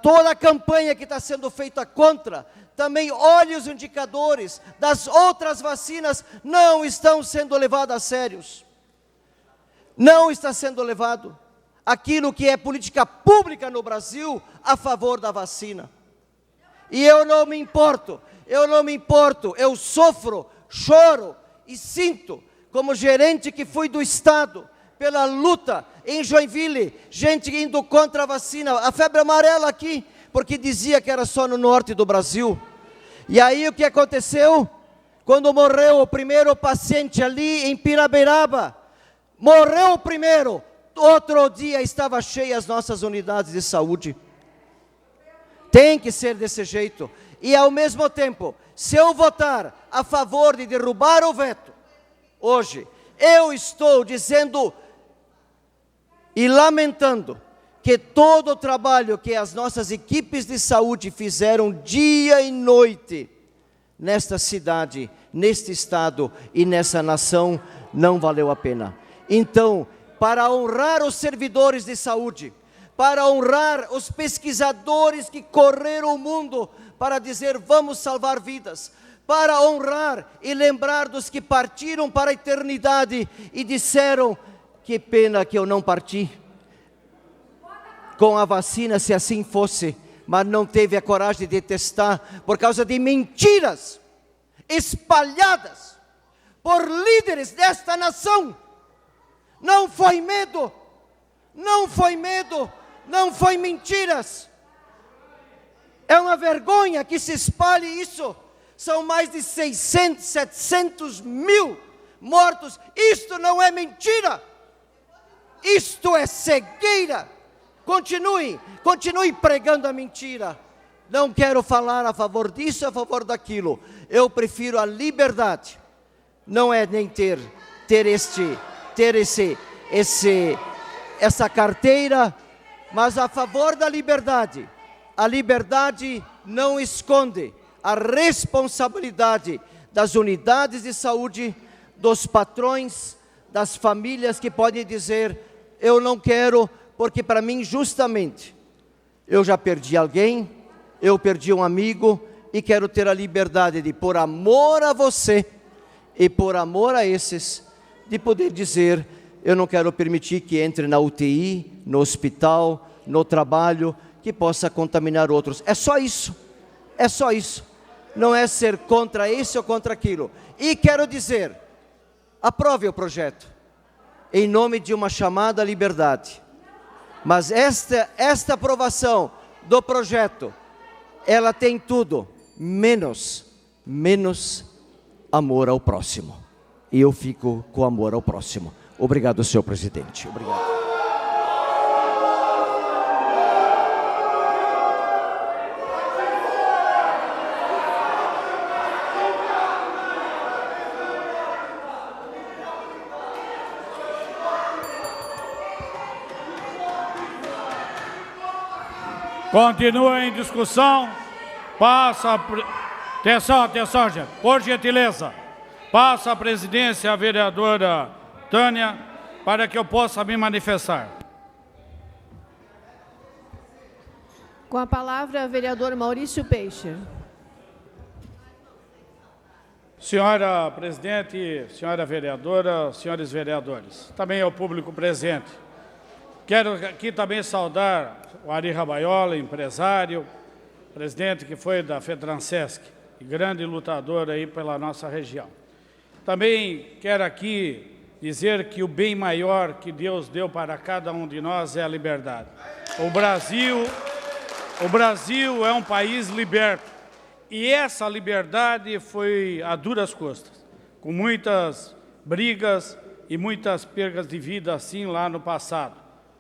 toda a campanha que está sendo feita contra, também olhe os indicadores das outras vacinas, não estão sendo levados a sérios. Não está sendo levado aquilo que é política pública no Brasil a favor da vacina. E eu não me importo, eu sofro, choro e sinto, como gerente que fui do Estado, pela luta em Joinville, gente indo contra a vacina, a febre amarela aqui, porque dizia que era só no norte do Brasil. E aí o que aconteceu? Quando morreu o primeiro paciente ali em Piraberaba, morreu o primeiro, outro dia estava cheia as nossas unidades de saúde. Tem que ser desse jeito. E ao mesmo tempo, se eu votar a favor de derrubar o veto, hoje, eu estou dizendo e lamentando que todo o trabalho que as nossas equipes de saúde fizeram dia e noite nesta cidade, neste estado e nessa nação, não valeu a pena. Então, para honrar os servidores de saúde, para honrar os pesquisadores que correram o mundo para dizer vamos salvar vidas, para honrar e lembrar dos que partiram para a eternidade e disseram: que pena que eu não parti com a vacina, se assim fosse, mas não teve a coragem de testar por causa de mentiras espalhadas por líderes desta nação. Não foi medo, não foi medo, não foi mentiras. É uma vergonha que se espalhe isso. São mais de 600, 700 mil mortos. Isto não é mentira. Isto é cegueira. Continue pregando a mentira. Não quero falar a favor disso, a favor daquilo. Eu prefiro a liberdade. Não é nem ter essa carteira, mas a favor da liberdade. A liberdade não esconde a responsabilidade das unidades de saúde, dos patrões, das famílias que podem dizer: eu não quero, porque para mim justamente eu já perdi alguém, eu perdi um amigo e quero ter a liberdade de, por amor a você e por amor a esses, de poder dizer: eu não quero permitir que entre na UTI, no hospital, no trabalho, que possa contaminar outros. É só isso, não é ser contra isso ou contra aquilo. E quero dizer, aprove o projeto, em nome de uma chamada liberdade, mas esta aprovação do projeto, ela tem tudo, menos amor ao próximo, e eu fico com amor ao próximo. Obrigado, senhor presidente. Obrigado. Continua em discussão. Passa a... Atenção, gente. Por gentileza. Passa a presidência à vereadora Tânia para que eu possa me manifestar. Com a palavra, o vereador Maurício Peixe. Senhora presidente, senhora vereadora, senhores vereadores, também ao público presente. Quero aqui também saudar o Ari Rabaiola, empresário, presidente que foi da Fedransesc, e grande lutador aí pela nossa região. Também quero aqui dizer que o bem maior que Deus deu para cada um de nós é a liberdade. O Brasil é um país liberto. E essa liberdade foi a duras custas, com muitas brigas e muitas perdas de vida assim lá no passado.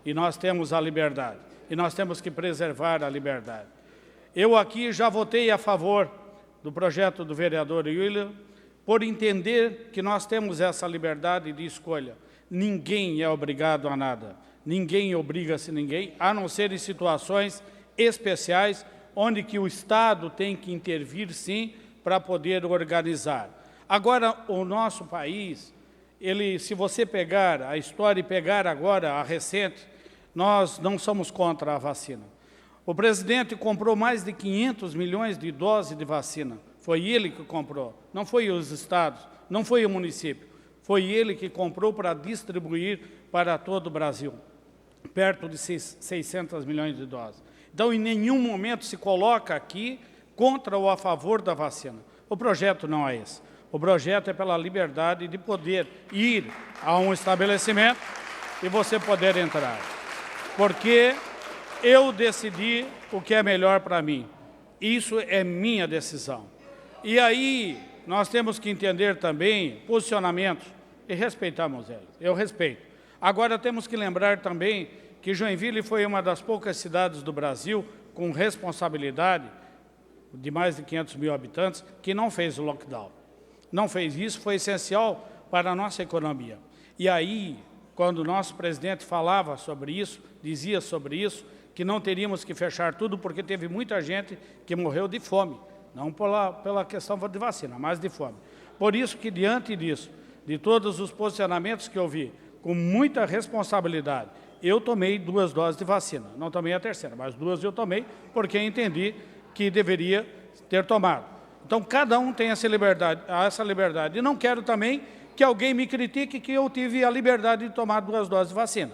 E nós temos a liberdade, e nós temos que preservar a liberdade. Eu aqui já votei a favor do projeto do vereador William, por entender que nós temos essa liberdade de escolha. Ninguém é obrigado a nada, ninguém obriga-se a ninguém, a não ser em situações especiais, onde que o Estado tem que intervir, sim, para poder organizar. Agora, o nosso país, se você pegar a história e pegar agora a recente, nós não somos contra a vacina. O presidente comprou mais de 500 milhões de doses de vacina. Foi ele que comprou, não foi os estados, não foi o município. Foi ele que comprou para distribuir para todo o Brasil, perto de 600 milhões de doses. Então, em nenhum momento se coloca aqui contra ou a favor da vacina. O projeto não é esse. O projeto é pela liberdade de poder ir a um estabelecimento e você poder entrar. Porque eu decidi o que é melhor para mim. Isso é minha decisão. E aí, nós temos que entender também posicionamentos e respeitamos eles. Eu respeito. Agora, temos que lembrar também que Joinville foi uma das poucas cidades do Brasil com responsabilidade de mais de 500 mil habitantes que não fez o lockdown. Não fez isso, foi essencial para a nossa economia. E aí, quando o nosso presidente falava sobre isso, dizia sobre isso, que não teríamos que fechar tudo porque teve muita gente que morreu de fome, não pela questão de vacina, mas de fome. Por isso que, diante disso, de todos os posicionamentos que eu vi, com muita responsabilidade, eu tomei 2 doses de vacina. Não tomei a terceira, mas 2 eu tomei porque entendi que deveria ter tomado. Então, cada um tem essa liberdade. E não quero também que alguém me critique que eu tive a liberdade de tomar 2 doses de vacina.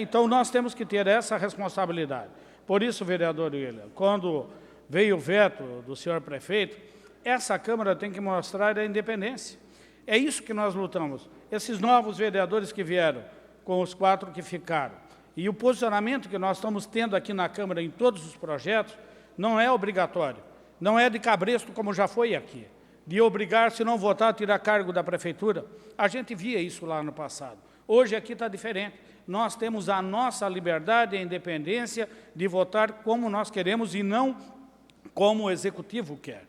Então, nós temos que ter essa responsabilidade. Por isso, vereador William, quando veio o veto do senhor prefeito, essa Câmara tem que mostrar a independência. É isso que nós lutamos. Esses novos vereadores que vieram, com os 4 que ficaram. E o posicionamento que nós estamos tendo aqui na Câmara em todos os projetos não é obrigatório, não é de cabresto como já foi aqui, de obrigar, se não votar, a tirar cargo da prefeitura. A gente via isso lá no passado. Hoje aqui está diferente. Nós temos a nossa liberdade e a independência de votar como nós queremos e não como o Executivo quer.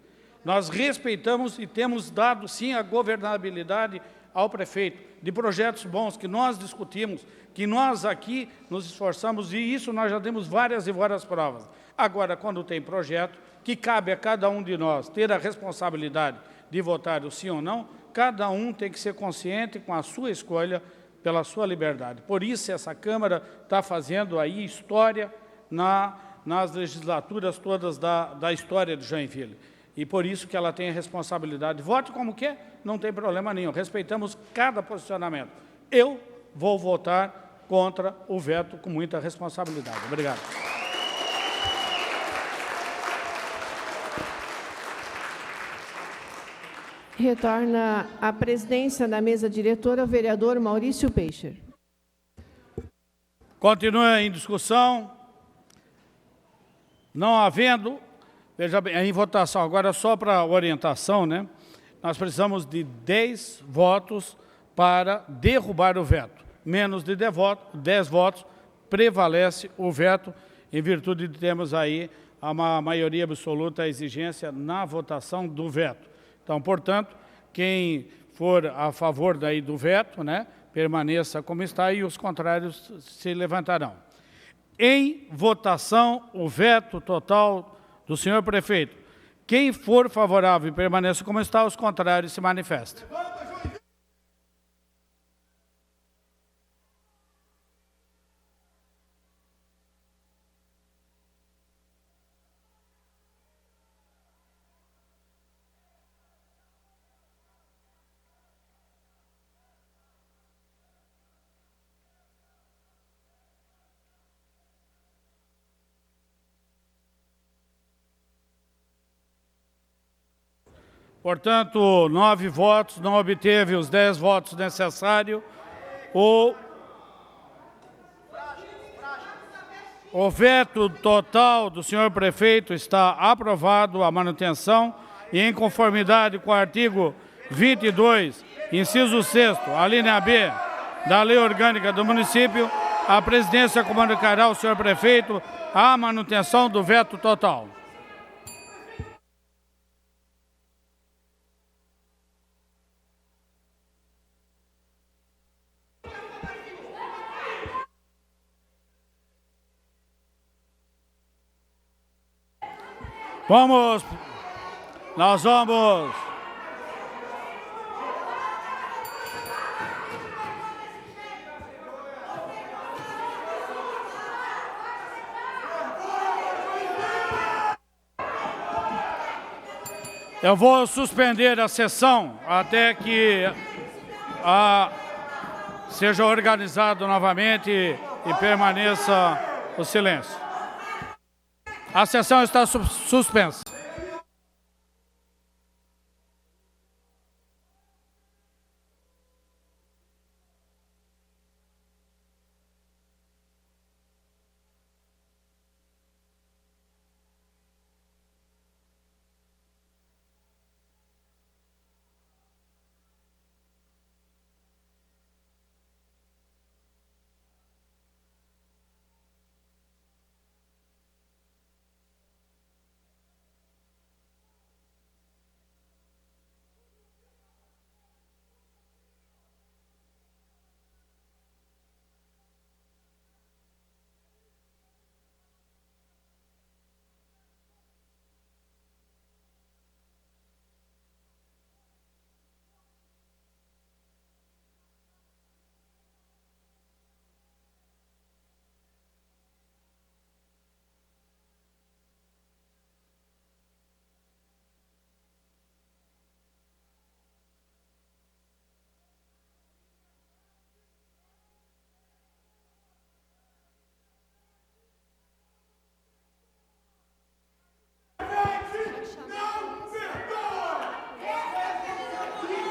Nós respeitamos e temos dado, sim, a governabilidade ao prefeito, de projetos bons que nós discutimos, que nós aqui nos esforçamos, e isso nós já temos várias e várias provas. Agora, quando tem projeto, que cabe a cada um de nós ter a responsabilidade de votar o sim ou não, cada um tem que ser consciente com a sua escolha, pela sua liberdade. Por isso, essa Câmara está fazendo aí história nas legislaturas todas da história de Joinville. E por isso que ela tem a responsabilidade. Vote como quer, não tem problema nenhum. Respeitamos cada posicionamento. Eu vou votar contra o veto com muita responsabilidade. Obrigado. Retorna à presidência da mesa diretora o vereador Maurício Peixe. Continua em discussão. Não havendo... Veja bem, em votação, agora só para orientação, né? Nós precisamos de 10 votos para derrubar o veto. Menos de 10 votos, prevalece o veto, em virtude de termos aí uma maioria absoluta, a exigência na votação do veto. Então, portanto, quem for a favor daí do veto, né, permaneça como está e os contrários se levantarão. em votação o veto total do senhor prefeito. Quem for favorável, permaneça como está, os contrários se manifestem. Portanto, 9 votos, não obteve os 10 votos necessários. O veto total do senhor prefeito está aprovado, a manutenção, e em conformidade com o artigo 22, inciso 6º, a linha B da Lei Orgânica do Município, a presidência comunicará ao senhor prefeito a manutenção do veto total. Nós vamos... Eu vou suspender a sessão até que seja organizado novamente e permaneça o silêncio. A sessão está suspensa.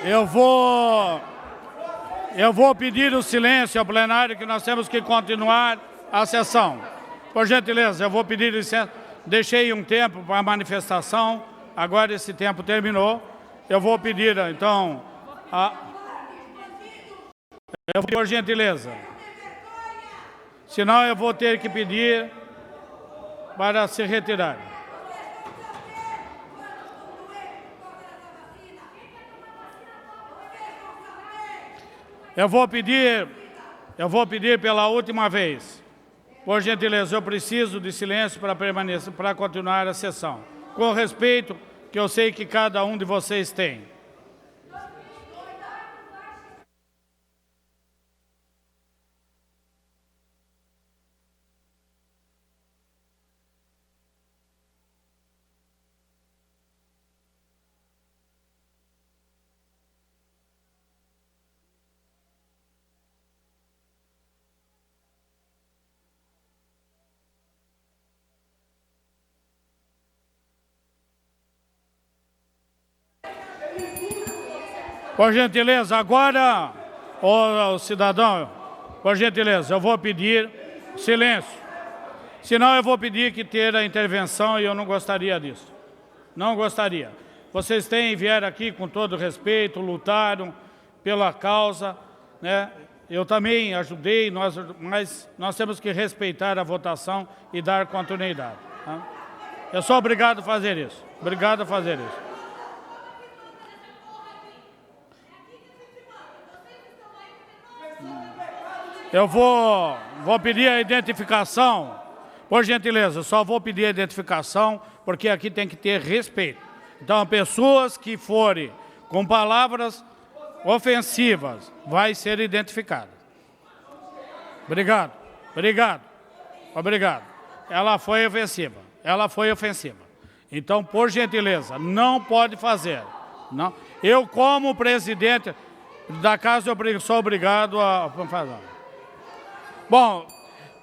Eu vou pedir o silêncio ao plenário, que nós temos que continuar a sessão. Por gentileza, eu vou pedir licença. Deixei um tempo para a manifestação, agora esse tempo terminou. Eu vou pedir, então, por gentileza. Senão eu vou ter que pedir para se retirar. Eu vou pedir pela última vez. Por gentileza, eu preciso de silêncio para continuar a sessão. Com respeito que eu sei que cada um de vocês tem. Por gentileza, agora, o cidadão, por gentileza, eu vou pedir silêncio. Senão eu vou pedir que ter a intervenção e eu não gostaria disso. Não gostaria. Vocês vieram aqui com todo respeito, lutaram pela causa, né? Eu também ajudei, mas nós temos que respeitar a votação e dar continuidade. Tá? Eu sou obrigado a fazer isso. Obrigado a fazer isso. Eu vou pedir a identificação, por gentileza, só vou pedir a identificação, porque aqui tem que ter respeito. Então, pessoas que forem com palavras ofensivas, vai ser identificada. Obrigado, obrigado, obrigado. Ela foi ofensiva. Então, por gentileza, não pode fazer. Não. Eu, como presidente da casa, eu sou obrigado a fazer. Bom,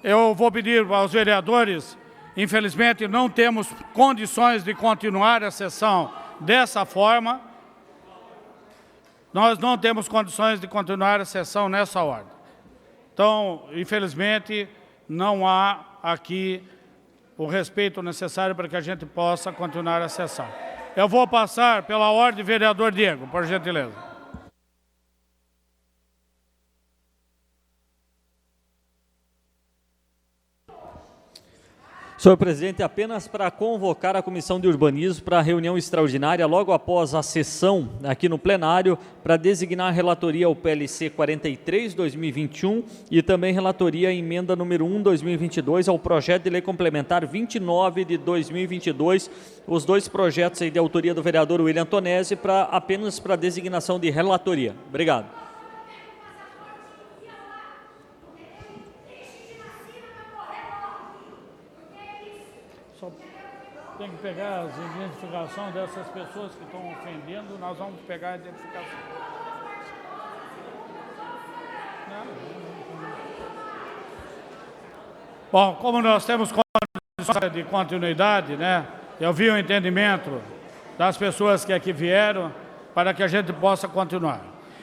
eu vou pedir aos vereadores, infelizmente não temos condições de continuar a sessão dessa forma. Nós não temos condições de continuar a sessão nessa ordem. Então, infelizmente, não há aqui o respeito necessário para que a gente possa continuar a sessão. Eu vou passar pela ordem, vereador Diego, por gentileza. Senhor presidente, apenas para convocar a Comissão de Urbanismo para a reunião extraordinária logo após a sessão aqui no plenário para designar a relatoria ao PLC 43/2021 e também relatoria à emenda número 1/2022 ao projeto de lei complementar 29 de 2022, os dois projetos aí de autoria do vereador William Tonesi apenas para designação de relatoria. Obrigado. Tem que pegar as identificações dessas pessoas que estão ofendendo, nós vamos pegar a identificação. Bom, como nós temos condições de continuidade, né? Eu vi o entendimento das pessoas que aqui vieram para que a gente possa continuar.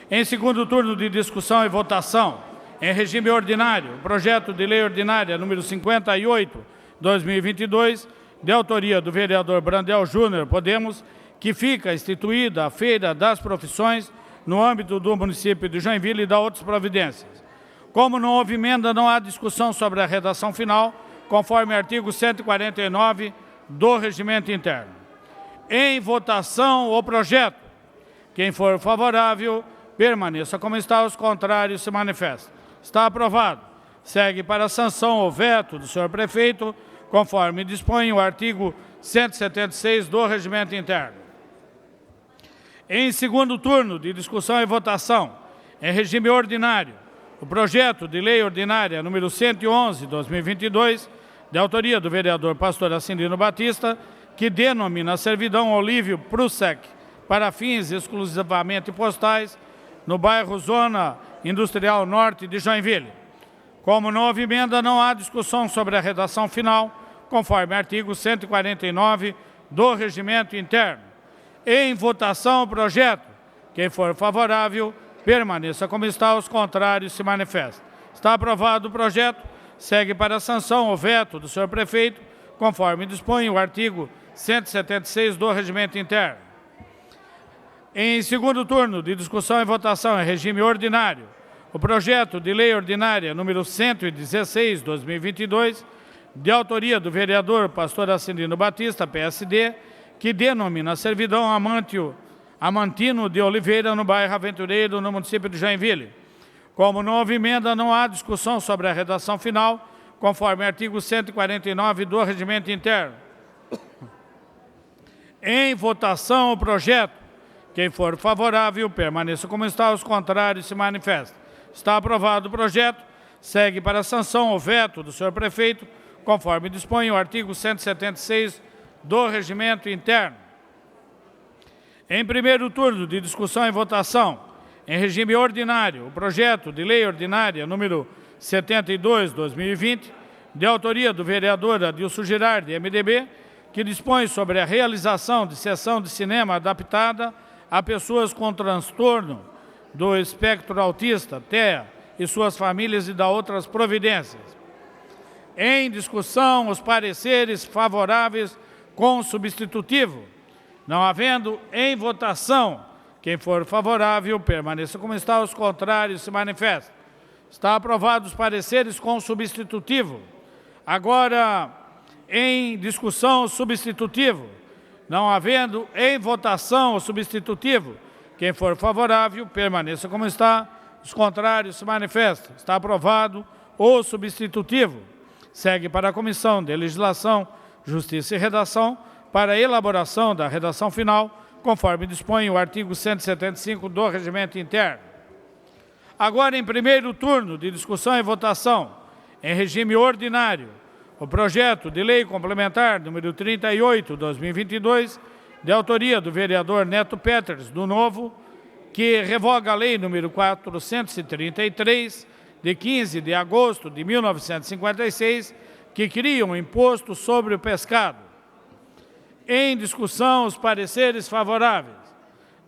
Em segundo turno de discussão e votação, em regime ordinário, o projeto de lei ordinária número 58/2022, de autoria do vereador Brandel Júnior, Podemos, que fica instituída a Feira das Profissões no âmbito do município de Joinville e da outras providências. Como não houve emenda, não há discussão sobre a redação final, conforme artigo 149 do Regimento Interno. Em votação, o projeto. Quem for favorável, permaneça como está, os contrários se manifestam. Está aprovado. Segue para a sanção o veto do senhor prefeito, conforme dispõe o artigo 176 do Regimento Interno. Em segundo turno de discussão e votação, em regime ordinário, o projeto de lei ordinária número 111/2022, de autoria do vereador pastor Acindino Batista, que denomina a servidão Olívio Prusek para fins exclusivamente postais no bairro Zona Industrial Norte de Joinville. Como não houve emenda, não há discussão sobre a redação final, conforme artigo 149 do Regimento Interno. Em votação, o projeto. Quem for favorável, permaneça como está, os contrários se manifestam. Está aprovado o projeto, segue para a sanção o veto do senhor prefeito, conforme dispõe o artigo 176 do Regimento Interno. Em segundo turno de discussão e votação em regime ordinário, o projeto de lei ordinária número 116/2022, de autoria do vereador pastor Acindino Batista, PSD, que denomina a servidão Amantino de Oliveira, no bairro Aventureiro, no município de Joinville. Como não houve emenda, não há discussão sobre a redação final, conforme artigo 149 do Regimento Interno. Em votação, o projeto. Quem for favorável, permaneça como está, os contrários se manifestam. Está aprovado o projeto, segue para a sanção o veto do senhor prefeito, conforme dispõe o artigo 176 do Regimento Interno. Em primeiro turno de discussão e votação, em regime ordinário, o projeto de lei ordinária número 72/2020, de autoria do vereador Adilson Girardi, MDB, que dispõe sobre a realização de sessão de cinema adaptada a pessoas com transtorno do espectro autista, TEA, e suas famílias e da outras providências. Em discussão, os pareceres favoráveis com substitutivo. Não havendo em votação, quem for favorável, permaneça como está, os contrários se manifestam. Está aprovados os pareceres com substitutivo. Agora, em discussão, o substitutivo. Não havendo em votação o substitutivo, quem for favorável, permaneça como está, Os contrários se manifestam. Está aprovado o substitutivo. Segue para a Comissão de Legislação, Justiça e Redação, para a elaboração da redação final, conforme dispõe o artigo 175 do Regimento Interno. Agora, em primeiro turno de discussão e votação, em regime ordinário, o projeto de lei complementar número 38/2022, de autoria do vereador Neto Peters, do Novo, que revoga a lei número 433, de 15 de agosto de 1956, que cria um imposto sobre o pescado. Em discussão, os pareceres favoráveis.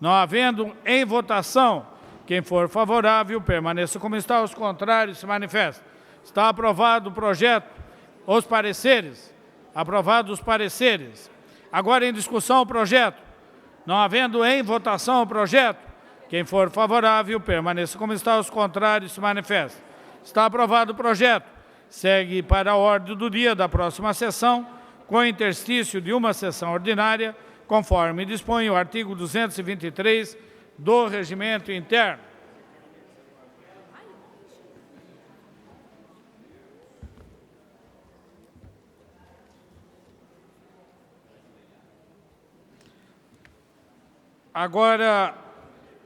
Não havendo em votação, quem for favorável, permaneça como está, os contrários se manifestam. Está aprovado o projeto, os pareceres. Aprovados os pareceres. Agora em discussão o projeto. Não havendo em votação o projeto, quem for favorável, permaneça como está, os contrários se manifestam. Está aprovado o projeto. Segue para a ordem do dia da próxima sessão, com interstício de uma sessão ordinária, conforme dispõe o artigo 223 do Regimento Interno. Agora,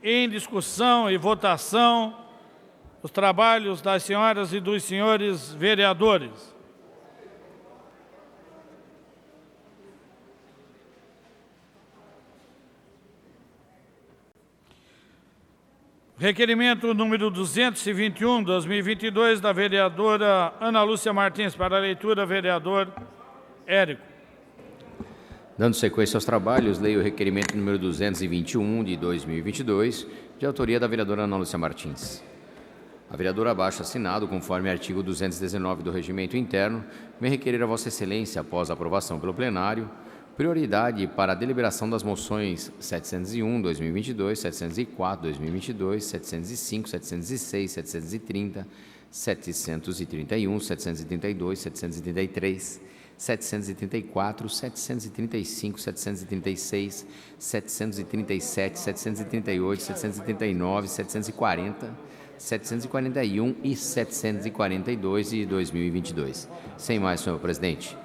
em discussão e votação, os trabalhos das senhoras e dos senhores vereadores. Requerimento número 221/2022, da vereadora Ana Lúcia Martins, para a leitura, vereador Érico. Dando sequência aos trabalhos, leio o requerimento número 221 de 2022, de autoria da vereadora Ana Lúcia Martins. A vereadora abaixo assinado, conforme artigo 219 do Regimento Interno, vem requerer a Vossa Excelência, após a aprovação pelo plenário, prioridade para a deliberação das moções 701/2022, 704/2022, 705, 706, 730, 731, 732, 733, 734, 735, 736, 737, 738, 739, 740, 741 e 742 de 2022. Sem mais, senhor presidente.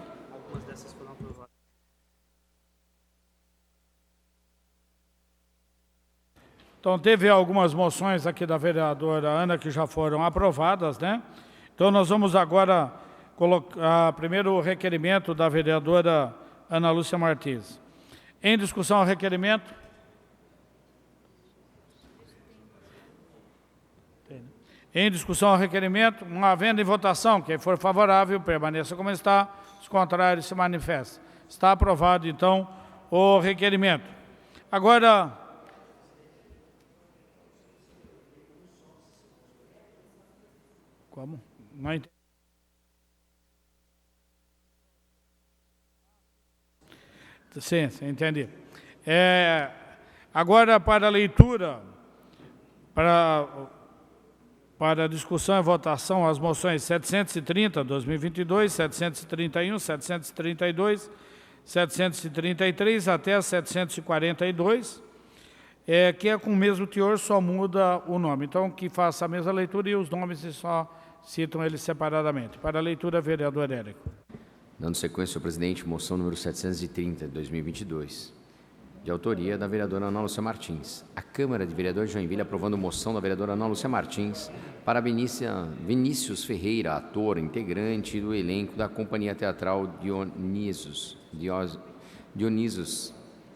Então, teve algumas moções aqui da vereadora Ana que já foram aprovadas, né? Então, nós vamos agora colocar primeiro o requerimento da vereadora Ana Lúcia Martins. Em discussão o requerimento. Em discussão o requerimento, não havendo em votação, quem for favorável, permaneça como está, os contrários se manifestam. Está aprovado, então, o requerimento. Agora, como? Não entendi. Sim, entendi. Agora, para a leitura, para discussão e votação, as moções 730/2022, 731, 732, 733 até 742, que é com o mesmo teor, só muda o nome. Então, que faça a mesma leitura e os nomes só citam eles separadamente. Para a leitura, vereador Érico. Dando sequência, senhor presidente, moção número 730, de 2022, de autoria da vereadora Ana Lúcia Martins. A Câmara de Vereadores de Joinville aprovando moção da vereadora Ana Lúcia Martins para Vinícius Ferreira, ator, integrante do elenco da Companhia Teatral Dionisos,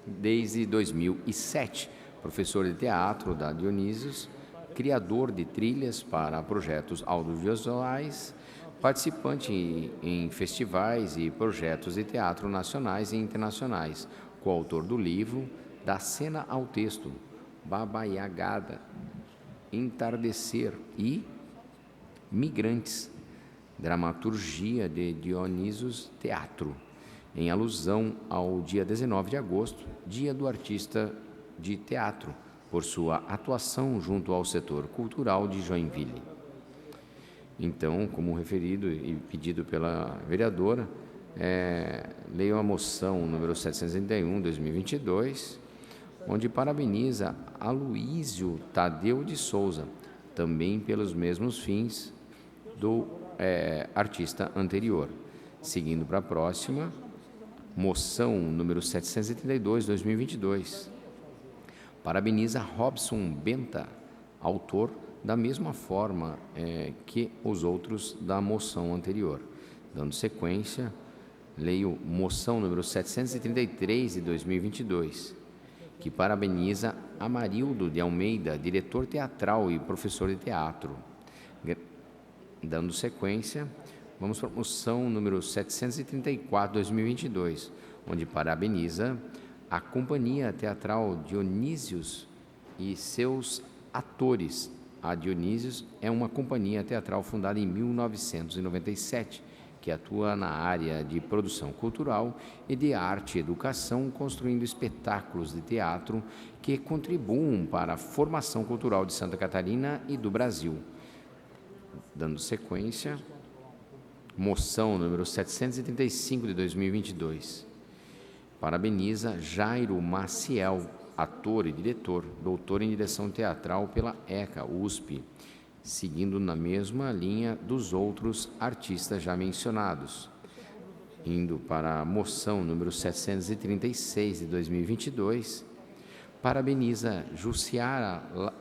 desde 2007. Professor de teatro da Dionisos, criador de trilhas para projetos audiovisuais, participante em festivais e projetos de teatro nacionais e internacionais, coautor do livro Da Cena ao Texto, Baba Yagada, Entardecer e Migrantes, dramaturgia de Dionisos Teatro, em alusão ao dia 19 de agosto, Dia do Artista de Teatro, por sua atuação junto ao setor cultural de Joinville. Então, como referido e pedido pela vereadora, leio a moção número 761, 2022, onde parabeniza Aloísio Tadeu de Souza, também pelos mesmos fins do artista anterior. Seguindo para a próxima, moção número 732, 2022. Parabeniza Robson Benta, autor, da mesma forma que os outros da moção anterior. Dando sequência, leio moção número 733 de 2022, que parabeniza Amarildo de Almeida, diretor teatral e professor de teatro. Dando sequência, vamos para a moção número 734 de 2022, onde parabeniza a Companhia Teatral Dionísios e seus atores. A Dionísios é uma companhia teatral fundada em 1997, que atua na área de produção cultural e de arte e educação, construindo espetáculos de teatro que contribuam para a formação cultural de Santa Catarina e do Brasil. Dando sequência, moção número 735 de 2022. Parabeniza Jairo Maciel, ator e diretor, doutor em direção teatral pela ECA, USP, seguindo na mesma linha dos outros artistas já mencionados. Indo para a moção número 736 de 2022, parabeniza Jussiara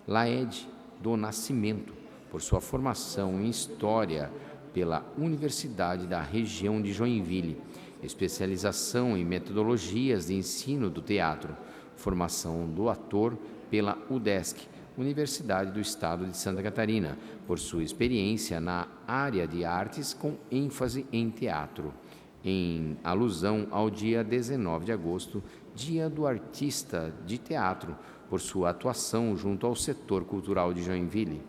Laed do Nascimento por sua formação em História pela Universidade da Região de Joinville, especialização em metodologias de ensino do teatro, formação do ator pela UDESC, Universidade do Estado de Santa Catarina, por sua experiência na área de artes com ênfase em teatro, em alusão ao dia 19 de agosto, Dia do Artista de Teatro, por sua atuação junto ao setor cultural de Joinville.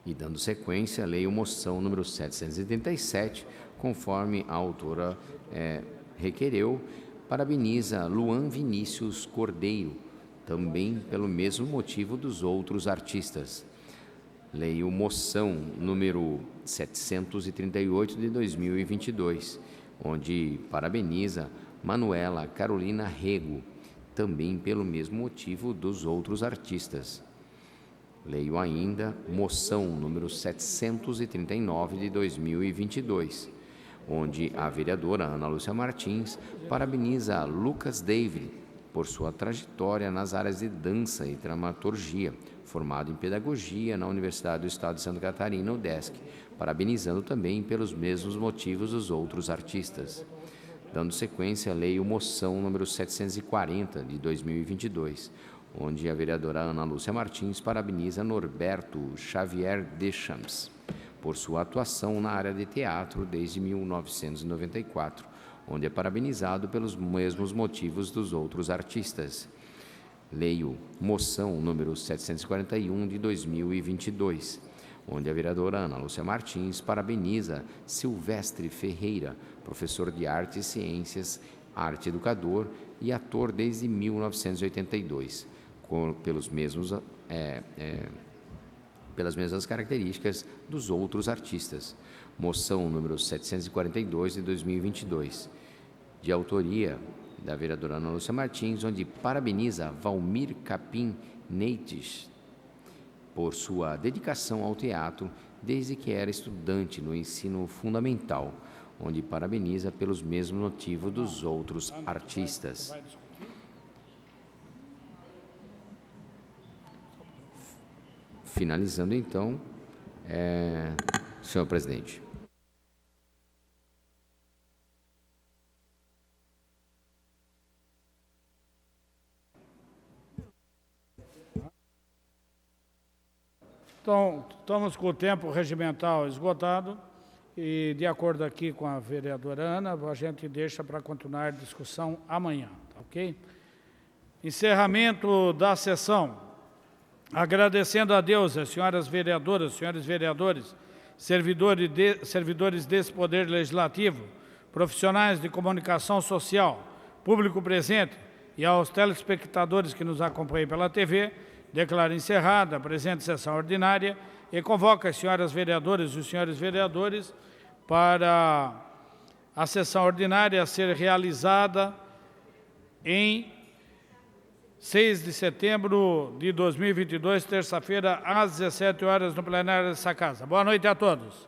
E dando sequência, leio moção número 787, conforme a autora requereu, parabeniza Luan Vinícius Cordeiro, também pelo mesmo motivo dos outros artistas. Leio moção número 738 de 2022, onde parabeniza Manuela Carolina Rego, também pelo mesmo motivo dos outros artistas. Leio ainda moção número 739 de 2022, onde a vereadora Ana Lúcia Martins parabeniza Lucas David por sua trajetória nas áreas de dança e dramaturgia, formado em pedagogia na Universidade do Estado de Santa Catarina, UDESC, parabenizando também pelos mesmos motivos os outros artistas. Dando sequência, leio moção número 740 de 2022, onde a vereadora Ana Lúcia Martins parabeniza Norberto Xavier Deschamps por sua atuação na área de teatro desde 1994, onde é parabenizado pelos mesmos motivos dos outros artistas. Leio moção número 741 de 2022, onde a vereadora Ana Lúcia Martins parabeniza Silvestre Ferreira, professor de Arte e Ciências, arte educador e ator desde 1982, pelas mesmas características dos outros artistas. Moção número 742 de 2022, de autoria da vereadora Ana Lúcia Martins, onde parabeniza Valmir Capim Neites por sua dedicação ao teatro desde que era estudante no ensino fundamental, onde parabeniza pelos mesmos motivos dos outros artistas. Finalizando, então, senhor presidente. Então, estamos com o tempo regimental esgotado e, de acordo aqui com a vereadora Ana, a gente deixa para continuar a discussão amanhã, tá ok? Encerramento da sessão. Agradecendo a Deus, as senhoras vereadoras, senhores vereadores, servidores desse Poder Legislativo, profissionais de comunicação social, público presente e aos telespectadores que nos acompanham pela TV, declaro encerrada a presente sessão ordinária e convoco as senhoras vereadoras e os senhores vereadores para a sessão ordinária a ser realizada em 6 de setembro de 2022, terça-feira, às 17 horas, no plenário dessa casa. Boa noite a todos.